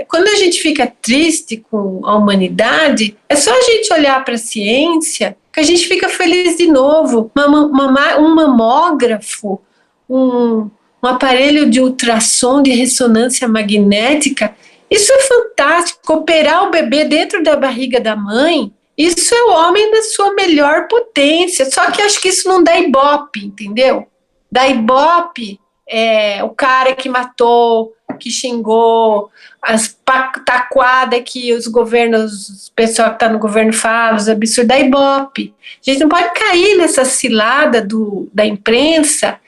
quando a gente fica triste com a humanidade, é só a gente olhar para a ciência que a gente fica feliz de novo. Um mamógrafo, um aparelho de ultrassom de ressonância magnética, isso é fantástico. Operar o bebê dentro da barriga da mãe, isso é o homem na sua melhor potência. Só que acho que isso não dá ibope, entendeu? Dá ibope o cara que matou, que xingou, as taquadas que os governos, o pessoal que está no governo fala, os absurdos, da ibope. A gente não pode cair nessa cilada da imprensa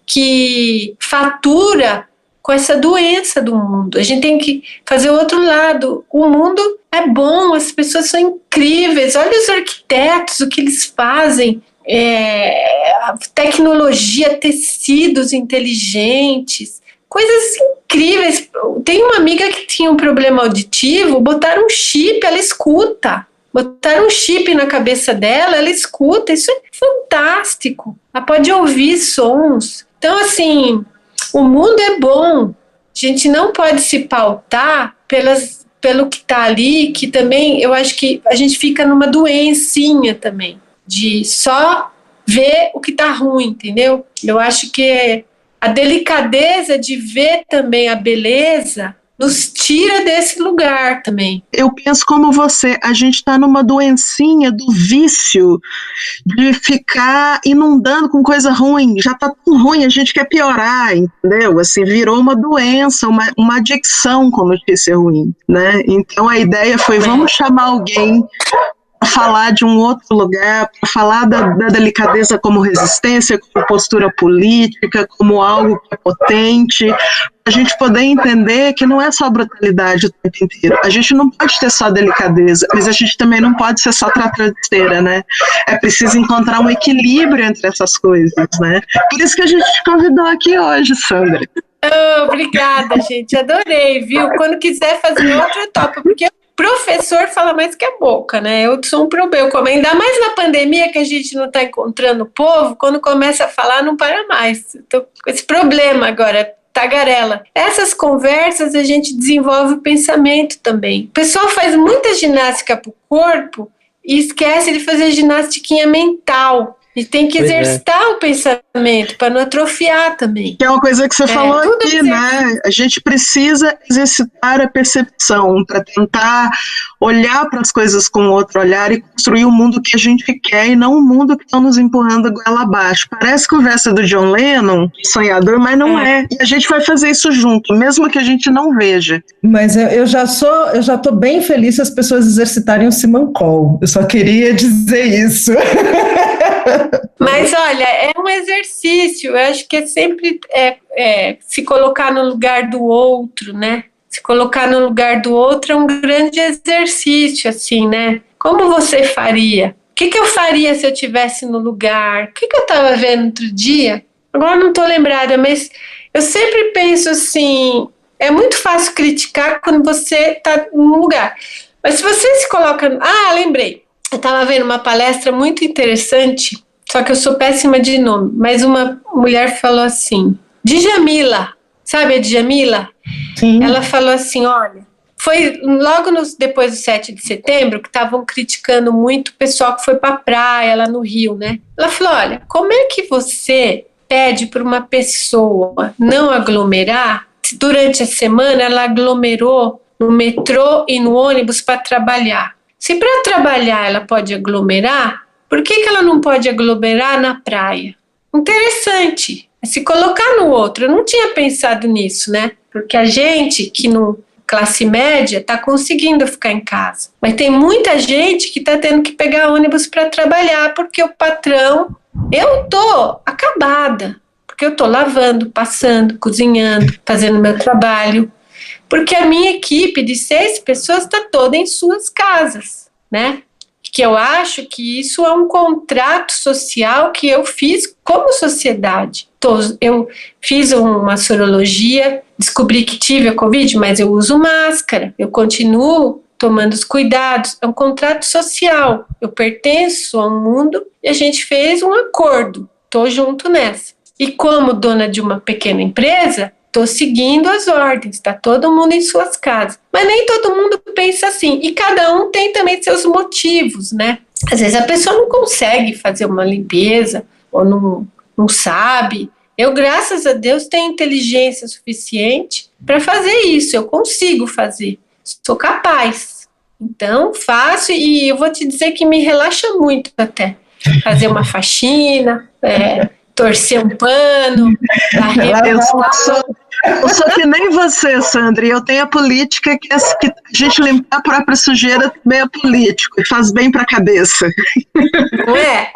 que fatura com essa doença do mundo. A gente tem que fazer o outro lado. O mundo é bom, as pessoas são incríveis. Olha os arquitetos, o que eles fazem. Tecnologia, tecidos inteligentes, coisas incríveis. Tem uma amiga que tinha um problema auditivo, botaram um chip, ela escuta. Botaram um chip na cabeça dela, ela escuta. Isso é fantástico. Ela pode ouvir sons. Então, assim, o mundo é bom. A gente não pode se pautar pelo que está ali, que também eu acho que a gente fica numa doencinha também, de só ver o que está ruim, entendeu? Eu acho que a delicadeza de ver também a beleza nos tira desse lugar também. Eu penso como você, a gente está numa doencinha do vício de ficar inundando com coisa ruim, já está tão ruim, a gente quer piorar, entendeu? Assim, virou uma doença, uma adicção com notícia ruim, né? Então a ideia foi, vamos chamar alguém para falar de um outro lugar, para falar da delicadeza como resistência, como postura política, como algo que é potente, a gente poder entender que não é só brutalidade o tempo inteiro. A gente não pode ter só delicadeza, mas a gente também não pode ser só tratadeira, né? É preciso encontrar um equilíbrio entre essas coisas, né? Por isso que a gente te convidou aqui hoje, Sandra. Oh, obrigada, gente. Adorei, viu? Quando quiser fazer outro, eu topo, porque professor fala mais que a boca, né? Eu sou um problema. Ainda mais na pandemia que a gente não está encontrando o povo, quando começa a falar, não para mais. Estou com esse problema agora, tagarela. Essas conversas a gente desenvolve o pensamento também. O pessoal faz muita ginástica para o corpo e esquece de fazer ginástiquinha mental. E tem que exercitar o pensamento para não atrofiar também. Que é uma coisa que você falou aqui, né? A gente precisa exercitar a percepção para tentar olhar para as coisas com outro olhar e construir o mundo que a gente quer e não o mundo que estão nos empurrando goela abaixo. Parece conversa do John Lennon, sonhador, mas não é. E a gente vai fazer isso junto, mesmo que a gente não veja. Mas eu já estou bem feliz se as pessoas exercitarem o Simancol. Eu só queria dizer isso. Mas olha, é um exercício, eu acho que é sempre se colocar no lugar do outro, né? Se colocar no lugar do outro é um grande exercício, assim, né? Como você faria? O que eu faria se eu estivesse no lugar? O que eu estava vendo outro dia? Agora não estou lembrada, mas eu sempre penso assim, é muito fácil criticar quando você está num lugar. Mas se você se coloca... Ah, lembrei. Eu estava vendo uma palestra muito interessante, só que eu sou péssima de nome, mas uma mulher falou assim, Djamila, sabe a Djamila? Sim. Ela falou assim, olha, foi logo depois do 7 de setembro que estavam criticando muito o pessoal que foi para a praia lá no Rio, né? Ela falou, olha, como é que você pede para uma pessoa não aglomerar, se durante a semana ela aglomerou no metrô e no ônibus para trabalhar? Se para trabalhar ela pode aglomerar, por que ela não pode aglomerar na praia? Interessante, é se colocar no outro. Eu não tinha pensado nisso, né? Porque a gente que no classe média está conseguindo ficar em casa. Mas tem muita gente que está tendo que pegar ônibus para trabalhar, porque o patrão... Eu tô acabada, porque eu tô lavando, passando, cozinhando, fazendo meu trabalho. Porque a minha equipe de 6 pessoas está toda em suas casas, né? Que eu acho que isso é um contrato social que eu fiz como sociedade. Eu fiz uma sorologia, descobri que tive a Covid, mas eu uso máscara, eu continuo tomando os cuidados, é um contrato social, eu pertenço a um mundo e a gente fez um acordo, estou junto nessa. E como dona de uma pequena empresa, estou seguindo as ordens, está todo mundo em suas casas. Mas nem todo mundo pensa assim, e cada um tem também seus motivos, né? Às vezes a pessoa não consegue fazer uma limpeza, ou não sabe. Eu, graças a Deus, tenho inteligência suficiente para fazer isso, eu consigo fazer. Sou capaz, então faço e eu vou te dizer que me relaxa muito até. Fazer uma faxina, torcer um pano, eu sou que nem você, Sandra, eu tenho a política que a gente limpar a própria sujeira também é político, e faz bem para a cabeça. Não é?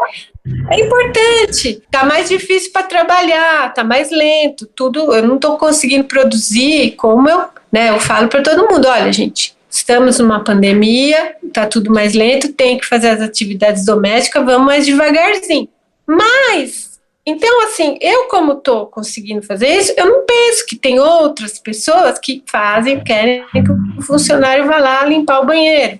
É importante, tá mais difícil para trabalhar, tá mais lento, tudo, eu não estou conseguindo produzir como eu falo para todo mundo, olha gente, estamos numa pandemia, tá tudo mais lento, tem que fazer as atividades domésticas, vamos mais devagarzinho. Mas, então assim, eu como estou conseguindo fazer isso, eu não penso que tem outras pessoas que querem que o funcionário vá lá limpar o banheiro.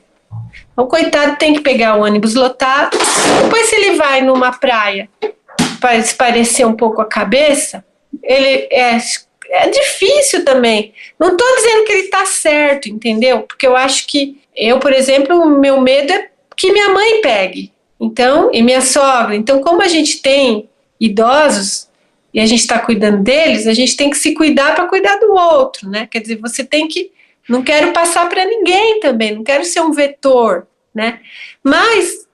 O coitado tem que pegar o ônibus lotado, depois se ele vai numa praia para espairecer um pouco a cabeça, ele é difícil também. Não estou dizendo que ele está certo, entendeu? Porque eu acho que por exemplo, o meu medo é que minha mãe pegue, então, e minha sogra. Então, como a gente tem idosos e a gente está cuidando deles, a gente tem que se cuidar para cuidar do outro, né? Quer dizer, você tem que... Não quero passar para ninguém também, não quero ser um vetor, né? Mas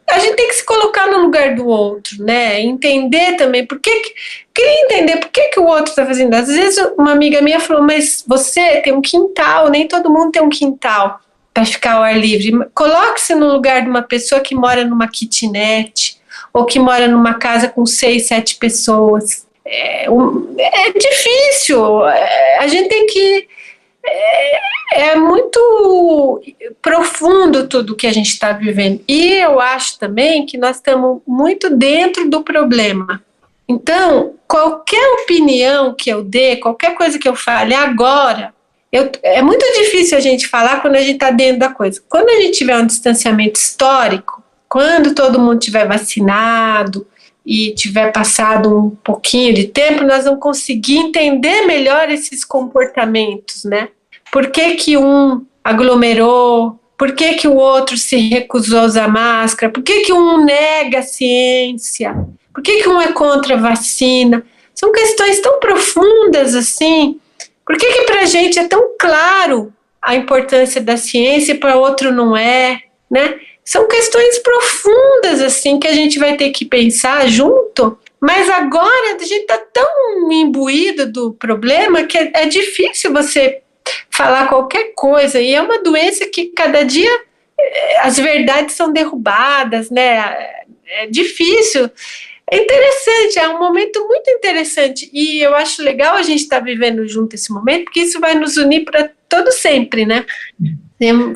a gente tem que se colocar no lugar do outro, né? Entender também queria entender por que o outro está fazendo. Às vezes uma amiga minha falou, mas você tem um quintal, nem todo mundo tem um quintal para ficar ao ar livre. Coloque-se no lugar de uma pessoa que mora numa kitnet ou que mora numa casa com 6, 7 pessoas. É difícil, a gente tem que... É muito profundo tudo que a gente está vivendo. E eu acho também que nós estamos muito dentro do problema. Então, qualquer opinião que eu dê, qualquer coisa que eu fale agora, é muito difícil a gente falar quando a gente está dentro da coisa. Quando a gente tiver um distanciamento histórico, quando todo mundo tiver vacinado e tiver passado um pouquinho de tempo, nós vamos conseguir entender melhor esses comportamentos, né? Por que um aglomerou? Por que o outro se recusou a usar máscara? Por que um nega a ciência? Por que um é contra a vacina? São questões tão profundas assim. Por que para a gente é tão claro a importância da ciência e para outro não é, né? São questões profundas, assim, que a gente vai ter que pensar junto, mas agora a gente está tão imbuído do problema que é difícil você falar qualquer coisa, e é uma doença que cada dia as verdades são derrubadas, né? É difícil. É interessante, é um momento muito interessante, e eu acho legal a gente estar vivendo junto esse momento, porque isso vai nos unir para todo sempre, né?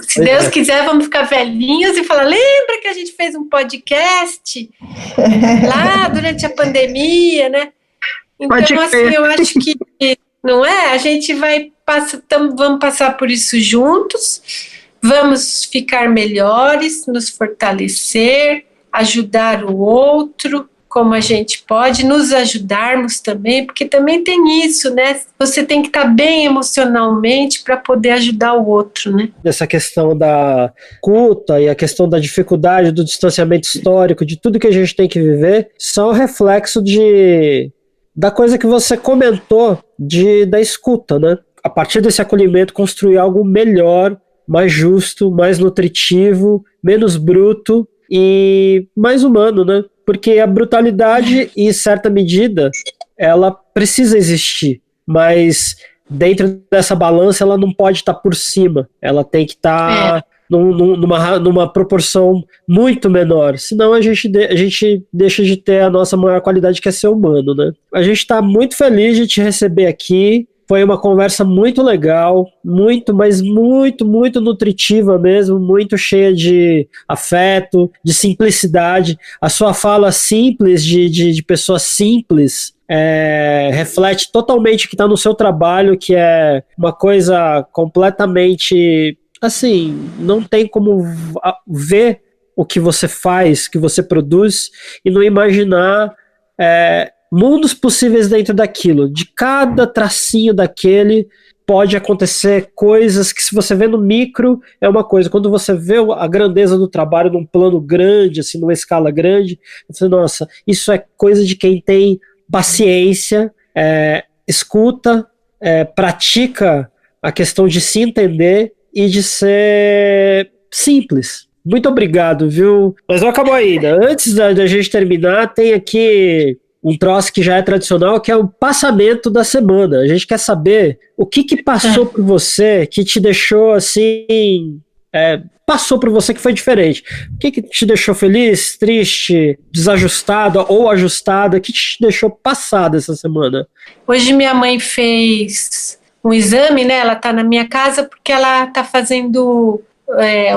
Se Deus quiser, vamos ficar velhinhos e falar, lembra que a gente fez um podcast lá durante a pandemia, né? Então, assim, eu acho que, não é? A gente vamos passar por isso juntos, vamos ficar melhores, nos fortalecer, ajudar o outro, como a gente pode, nos ajudarmos também, porque também tem isso, né? Você tem que estar bem emocionalmente para poder ajudar o outro, né? Essa questão da culta e a questão da dificuldade do distanciamento histórico, de tudo que a gente tem que viver, são reflexo da coisa que você comentou da escuta, né? A partir desse acolhimento, construir algo melhor, mais justo, mais nutritivo, menos bruto e mais humano, né? Porque a brutalidade, em certa medida, ela precisa existir, mas dentro dessa balança ela não pode estar por cima, ela tem que estar numa proporção muito menor, senão a gente deixa de ter a nossa maior qualidade, que é ser humano, né? A gente está muito feliz de te receber aqui. Foi uma conversa muito legal, mas muito nutritiva mesmo, muito cheia de afeto, de simplicidade. A sua fala simples, de pessoa simples, reflete totalmente o que está no seu trabalho, que é uma coisa completamente, assim, não tem como ver o que você faz, o que você produz, e não imaginar mundos possíveis dentro daquilo. De cada tracinho daquele pode acontecer coisas que, se você vê no micro, é uma coisa. Quando você vê a grandeza do trabalho num plano grande, assim, numa escala grande, você, nossa, isso é coisa de quem tem paciência, escuta, pratica a questão de se entender e de ser simples. Muito obrigado, viu? Mas não acabou ainda. Antes da gente terminar, tem aqui um troço que já é tradicional, que é o passamento da semana. A gente quer saber o que passou por você, que te deixou assim... passou por você que foi diferente. O que te deixou feliz, triste, desajustada ou ajustada? O que te deixou passada essa semana? Hoje minha mãe fez um exame, né? Ela está na minha casa porque ela está fazendo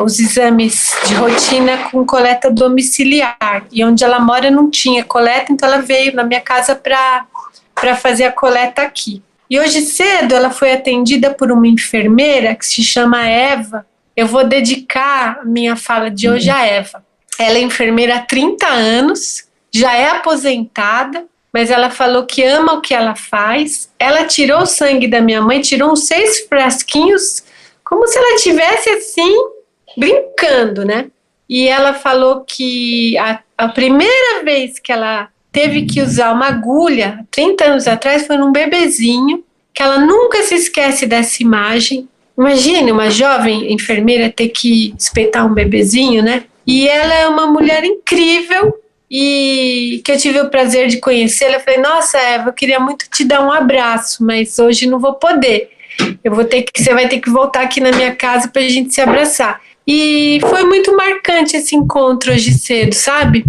os exames de rotina com coleta domiciliar. E onde ela mora não tinha coleta, então ela veio na minha casa para fazer a coleta aqui. E hoje cedo ela foi atendida por uma enfermeira que se chama Eva. Eu vou dedicar a minha fala de hoje a Eva. Ela é enfermeira há 30 anos, já é aposentada, mas ela falou que ama o que ela faz. Ela tirou o sangue da minha mãe, tirou uns 6 frasquinhos, como se ela estivesse assim, brincando, né? E ela falou que a primeira vez que ela teve que usar uma agulha, 30 anos atrás, foi num bebezinho, que ela nunca se esquece dessa imagem. Imagine uma jovem enfermeira ter que espetar um bebezinho, né? E ela é uma mulher incrível e que eu tive o prazer de conhecê-la. Eu falei, nossa, Eva, eu queria muito te dar um abraço, mas hoje não vou poder. Você vai ter que voltar aqui na minha casa para a gente se abraçar. E foi muito marcante esse encontro hoje cedo, sabe?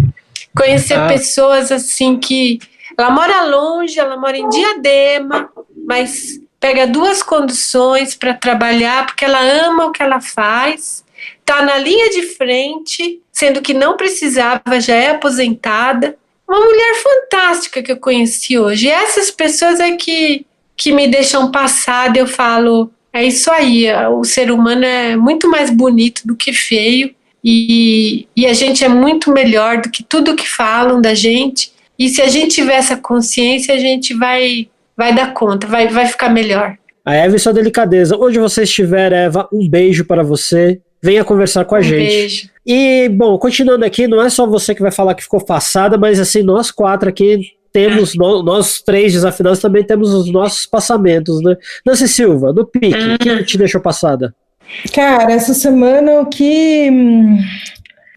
Conhecer pessoas assim que... Ela mora longe, ela mora em Diadema, mas pega 2 conduções para trabalhar, porque ela ama o que ela faz, está na linha de frente, sendo que não precisava, já é aposentada. Uma mulher fantástica que eu conheci hoje. E essas pessoas é que me deixam passada. Eu falo, é isso aí, o ser humano é muito mais bonito do que feio, e a gente é muito melhor do que tudo que falam da gente, e se a gente tiver essa consciência, a gente vai dar conta, vai ficar melhor. A Eva e sua delicadeza. Onde você estiver, Eva, um beijo para você. Venha conversar com a gente. Beijo. E, bom, continuando aqui, não é só você que vai falar que ficou passada, mas assim, nós 4 aqui temos, nós 3 desafinados também temos os nossos passamentos, né? Nancy Silva, no pique, o que te deixou passada? Cara, essa semana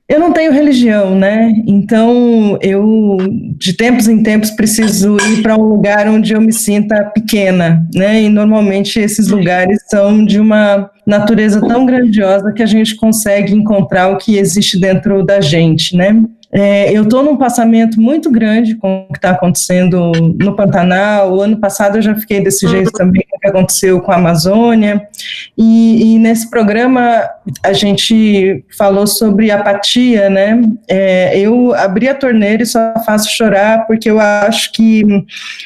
eu não tenho religião, né? Então eu, de tempos em tempos, preciso ir para um lugar onde eu me sinta pequena, né? E normalmente esses lugares são de uma natureza tão grandiosa que a gente consegue encontrar o que existe dentro da gente, né? Eu estou num passamento muito grande com o que está acontecendo no Pantanal. O ano passado eu já fiquei desse jeito também com o que aconteceu com a Amazônia. E nesse programa a gente falou sobre apatia, né? Eu abri a torneira e só faço chorar porque eu acho que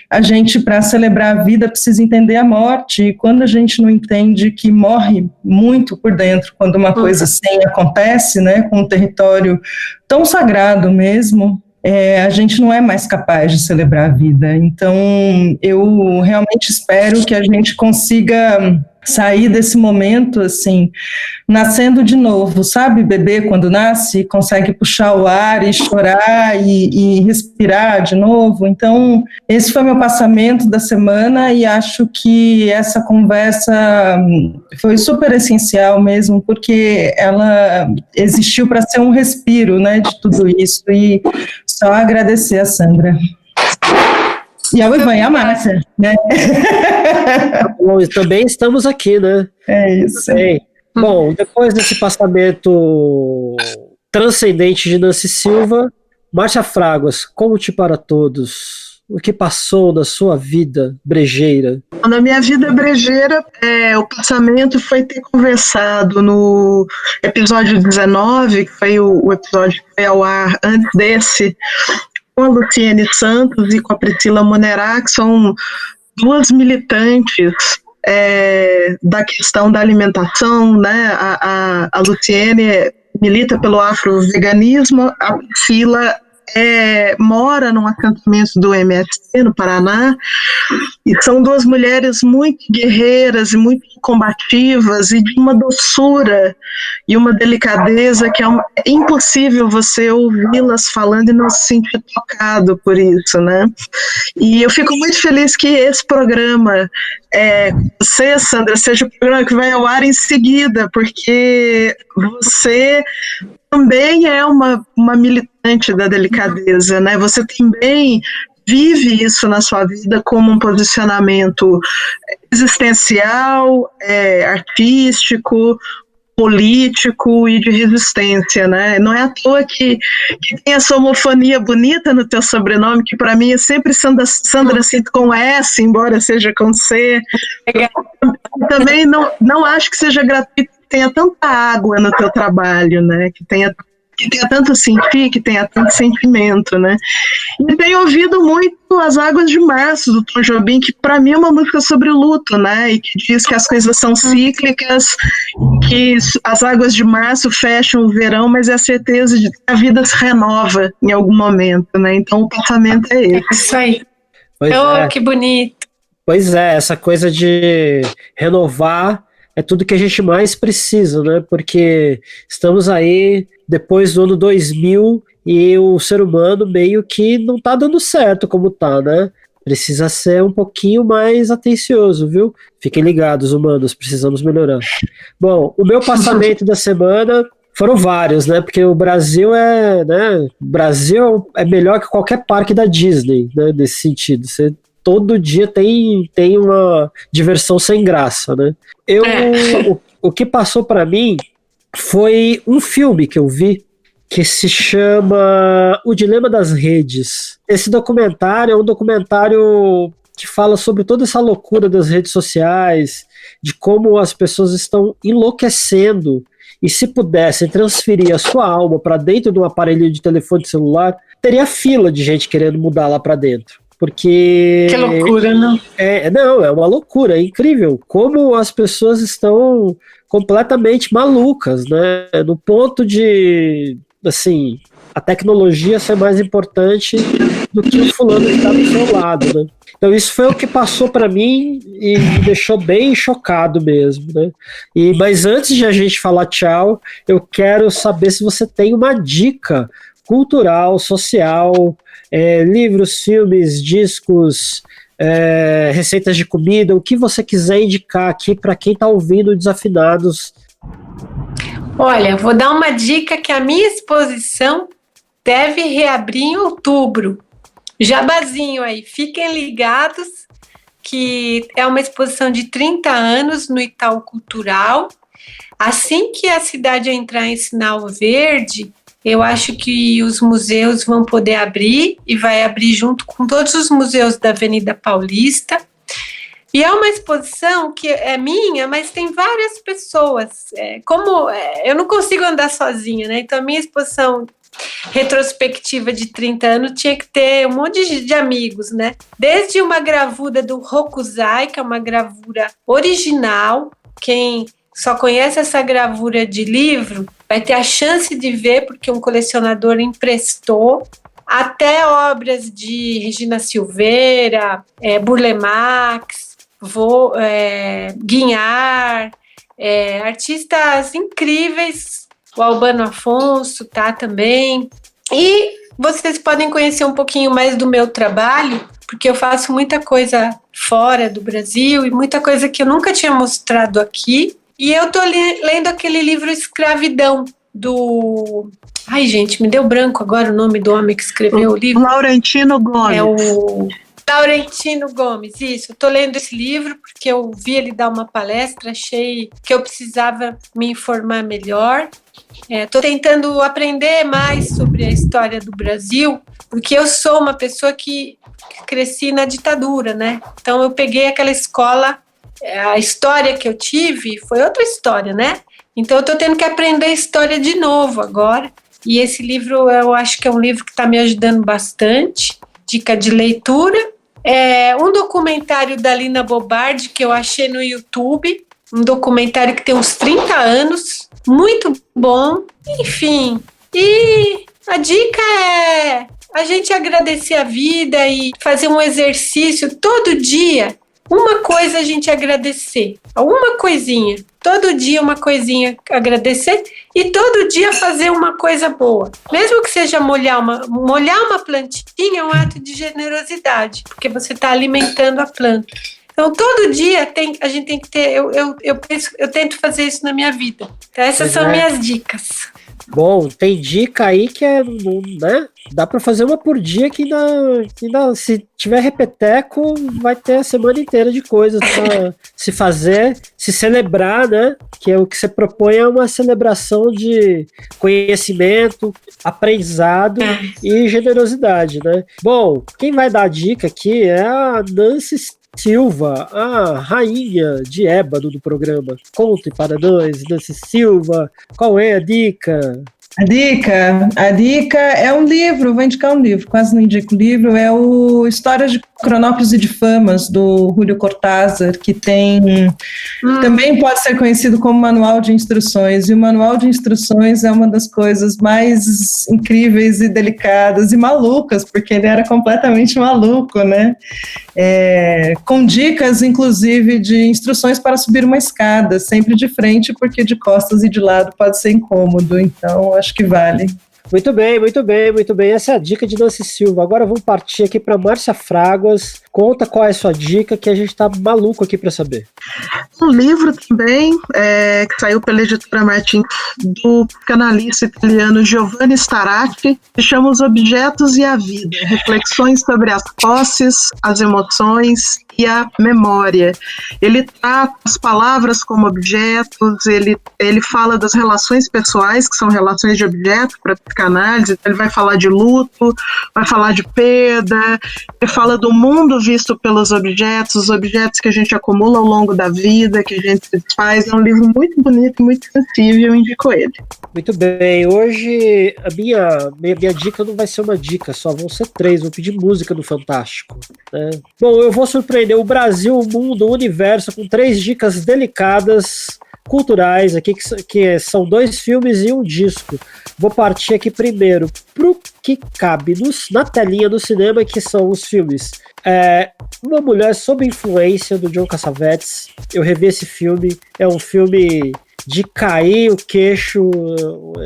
a gente, para celebrar a vida, precisa entender a morte. E quando a gente não entende que morre muito por dentro, quando uma coisa assim acontece, né, com um território tão sagrado mesmo, a gente não é mais capaz de celebrar a vida. Então, eu realmente espero que a gente consiga sair desse momento, assim, nascendo de novo, sabe? Bebê, quando nasce, consegue puxar o ar e chorar e respirar de novo. Então, esse foi meu passamento da semana e acho que essa conversa foi super essencial mesmo, porque ela existiu para ser um respiro, né, de tudo isso. E só agradecer a Sandra. E ao Ivan e a Márcia, né? Bom, também estamos aqui, né? É isso. Bom, depois desse passamento transcendente de Nancy Silva, Márcia Fraguas, conte para todos o que passou na sua vida brejeira. Na minha vida brejeira, o passamento foi ter conversado no episódio 19, que foi o episódio que foi ao ar antes desse, com a Luciene Santos e com a Priscila Monerá, que são duas militantes da questão da alimentação, né? A Luciene milita pelo afroveganismo, a Priscila mora num acampamento do MST, no Paraná, e são duas mulheres muito guerreiras e muito combativas e de uma doçura e uma delicadeza que é impossível você ouvi-las falando e não se sentir tocado por isso, né? E eu fico muito feliz que esse programa, você, Sandra, seja o programa que vai ao ar em seguida, porque você também é uma militante da delicadeza, né? Você também vive isso na sua vida como um posicionamento existencial, artístico, político e de resistência, né? Não é à toa que tem essa homofonia bonita no teu sobrenome, que para mim é sempre Sandra Cinto com S, embora seja com C. Também não acho que seja gratuito que tenha tanta água no teu trabalho, né? Que tenha tanto sentir, que tenha tanto sentimento, né? E tenho ouvido muito As Águas de Março, do Tom Jobim, que para mim é uma música sobre luto, né? E que diz que as coisas são cíclicas, que as águas de março fecham o verão, mas é a certeza de que a vida se renova em algum momento, né? Então o pensamento é esse. É isso aí. Que bonito. Pois é, essa coisa de renovar é tudo que a gente mais precisa, né? Porque estamos aí depois do ano 2000 e o ser humano meio que não tá dando certo como tá, né? Precisa ser um pouquinho mais atencioso, viu? Fiquem ligados, humanos, precisamos melhorar. Bom, o meu passamento da semana foram vários, né? Porque o Brasil Brasil é melhor que qualquer parque da Disney, né? Nesse sentido. Você todo dia tem uma diversão sem graça, né? O que passou para mim foi um filme que eu vi que se chama O Dilema das Redes. Esse documentário é um documentário que fala sobre toda essa loucura das redes sociais, de como as pessoas estão enlouquecendo, e se pudessem transferir a sua alma para dentro de um aparelho de telefone celular, teria fila de gente querendo mudar lá para dentro. Porque... Que loucura, não? É uma loucura, é incrível como as pessoas estão completamente malucas, né? No ponto de, assim, a tecnologia ser mais importante do que o fulano que está do seu lado, né? Então isso foi o que passou para mim e me deixou bem chocado mesmo, né? Mas antes de a gente falar tchau, eu quero saber se você tem uma dica cultural, social, livros, filmes, discos, receitas de comida, o que você quiser indicar aqui para quem está ouvindo Desafinados. Olha, vou dar uma dica que a minha exposição deve reabrir em outubro. Jabazinho aí, fiquem ligados que é uma exposição de 30 anos no Itaú Cultural. Assim que a cidade entrar em sinal verde, eu acho que os museus vão poder abrir e vai abrir junto com todos os museus da Avenida Paulista. E é uma exposição que é minha, mas tem várias pessoas. Eu não consigo andar sozinha, né? Então a minha exposição retrospectiva de 30 anos tinha que ter um monte de amigos, né? Desde uma gravura do Hokusai, que é uma gravura original. Quem só conhece essa gravura de livro vai ter a chance de ver, porque um colecionador emprestou, até obras de Regina Silveira, Burle Marx, Guignard, artistas incríveis, o Albano Afonso, tá, também. E vocês podem conhecer um pouquinho mais do meu trabalho, porque eu faço muita coisa fora do Brasil e muita coisa que eu nunca tinha mostrado aqui. E eu tô lendo aquele livro Escravidão, do... Ai, gente, me deu branco agora o nome do homem que escreveu o livro. Laurentino Gomes. É o Laurentino Gomes, isso. Eu tô lendo esse livro porque eu vi ele dar uma palestra, achei que eu precisava me informar melhor. Tô tentando aprender mais sobre a história do Brasil, porque eu sou uma pessoa que cresci na ditadura, né? Então eu peguei aquela escola. A história que eu tive foi outra história, né? Então eu tô tendo que aprender história de novo agora. E esse livro eu acho que é um livro que está me ajudando bastante, dica de leitura. Um documentário da Lina Bobardi que eu achei no YouTube, um documentário que tem uns 30 anos, muito bom, enfim. E a dica é a gente agradecer a vida e fazer um exercício todo dia. Uma coisa a gente agradecer, uma coisinha, todo dia uma coisinha agradecer e todo dia fazer uma coisa boa. Mesmo que seja molhar uma plantinha é um ato de generosidade, porque você está alimentando a planta. Então, todo dia a gente tem que ter, eu tento fazer isso na minha vida. Então, essas são minhas dicas. Bom, tem dica aí que né? Dá para fazer uma por dia que ainda, se tiver repeteco, vai ter a semana inteira de coisas para se fazer, se celebrar, né? Que é o que você propõe, é uma celebração de conhecimento, aprendizado e generosidade, né? Bom, quem vai dar a dica aqui é a Nancy Silva, a rainha de ébano do programa. Conte para nós, Nancy Silva, qual é a dica? A dica é um livro, vou indicar um livro, quase não indico o livro, é o Histórias de Cronópolis e de Famas, do Julio Cortázar, que também pode ser conhecido como manual de instruções, e o manual de instruções é uma das coisas mais incríveis e delicadas e malucas, porque ele era completamente maluco, né? Com dicas, inclusive, de instruções para subir uma escada, sempre de frente, porque de costas e de lado pode ser incômodo, então acho que vale. Muito bem, muito bem, muito bem. Essa é a dica de Nancy Silva. Agora vamos partir aqui para Márcia Fraguas. Conta qual é a sua dica, que a gente tá maluco aqui para saber. Um livro também, que saiu pela editora Martins, do psicanalista italiano Giovanni Starati, que chama Os Objetos e a Vida. Reflexões sobre as posses, as emoções e a memória. Ele trata as palavras como objetos, ele fala das relações pessoais, que são relações de objeto para psicanálise, então ele vai falar de luto, vai falar de perda, ele fala do mundo visto pelos objetos, os objetos que a gente acumula ao longo da vida, que a gente faz. É um livro muito bonito e muito sensível, eu indico ele. Muito bem, hoje a minha dica não vai ser uma dica, só vão ser 3, vou pedir música do Fantástico, né? Bom, eu vou surpreender o Brasil, o mundo, o universo com 3 dicas delicadas, culturais aqui, que são 2 filmes e um disco. Vou partir aqui primeiro pro que cabe na telinha do cinema, que são os filmes Uma Mulher Sob Influência, do John Cassavetes. Eu revi esse filme, é um filme de cair o queixo,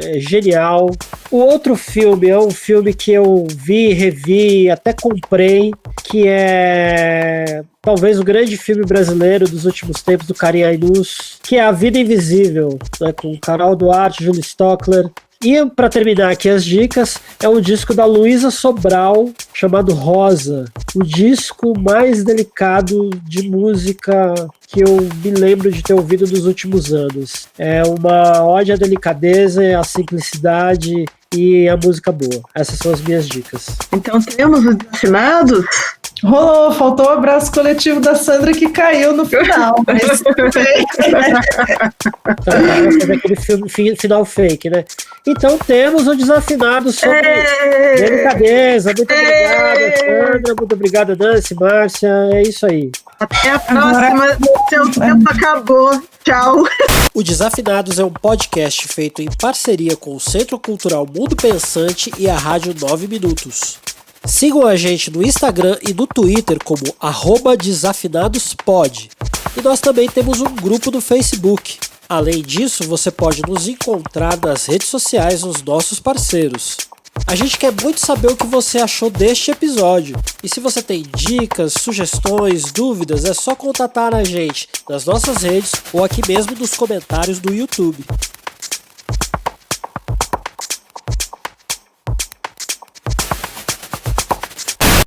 é genial. O outro filme é um filme que eu vi, revi, até comprei, que é talvez o grande filme brasileiro dos últimos tempos, do Karim Ainus, que é A Vida Invisível, né, com Carol Duarte, Júlio Stockler. E para terminar aqui as dicas, é um disco da Luísa Sobral, chamado Rosa, o disco mais delicado de música que eu me lembro de ter ouvido nos últimos anos. É uma ode à delicadeza, à simplicidade e à música boa. Essas são as minhas dicas. Então temos os Desafinados? Rolou, faltou o abraço coletivo da Sandra que caiu no final, mas fazer aquele final fake, né? Então temos o Desafinado sobre delicadeza. Muito obrigada, Sandra, muito obrigada, Nancy, Márcia, é isso aí. Até a próxima, seu tempo acabou. Tchau. O Desafinados é um podcast feito em parceria com o Centro Cultural Mundo Pensante e a Rádio 9 Minutos. Sigam a gente no Instagram e no Twitter como @desafinadospod. E nós também temos um grupo no Facebook. Além disso, você pode nos encontrar nas redes sociais dos nossos parceiros. A gente quer muito saber o que você achou deste episódio. E se você tem dicas, sugestões, dúvidas, é só contatar a gente nas nossas redes ou aqui mesmo nos comentários do YouTube.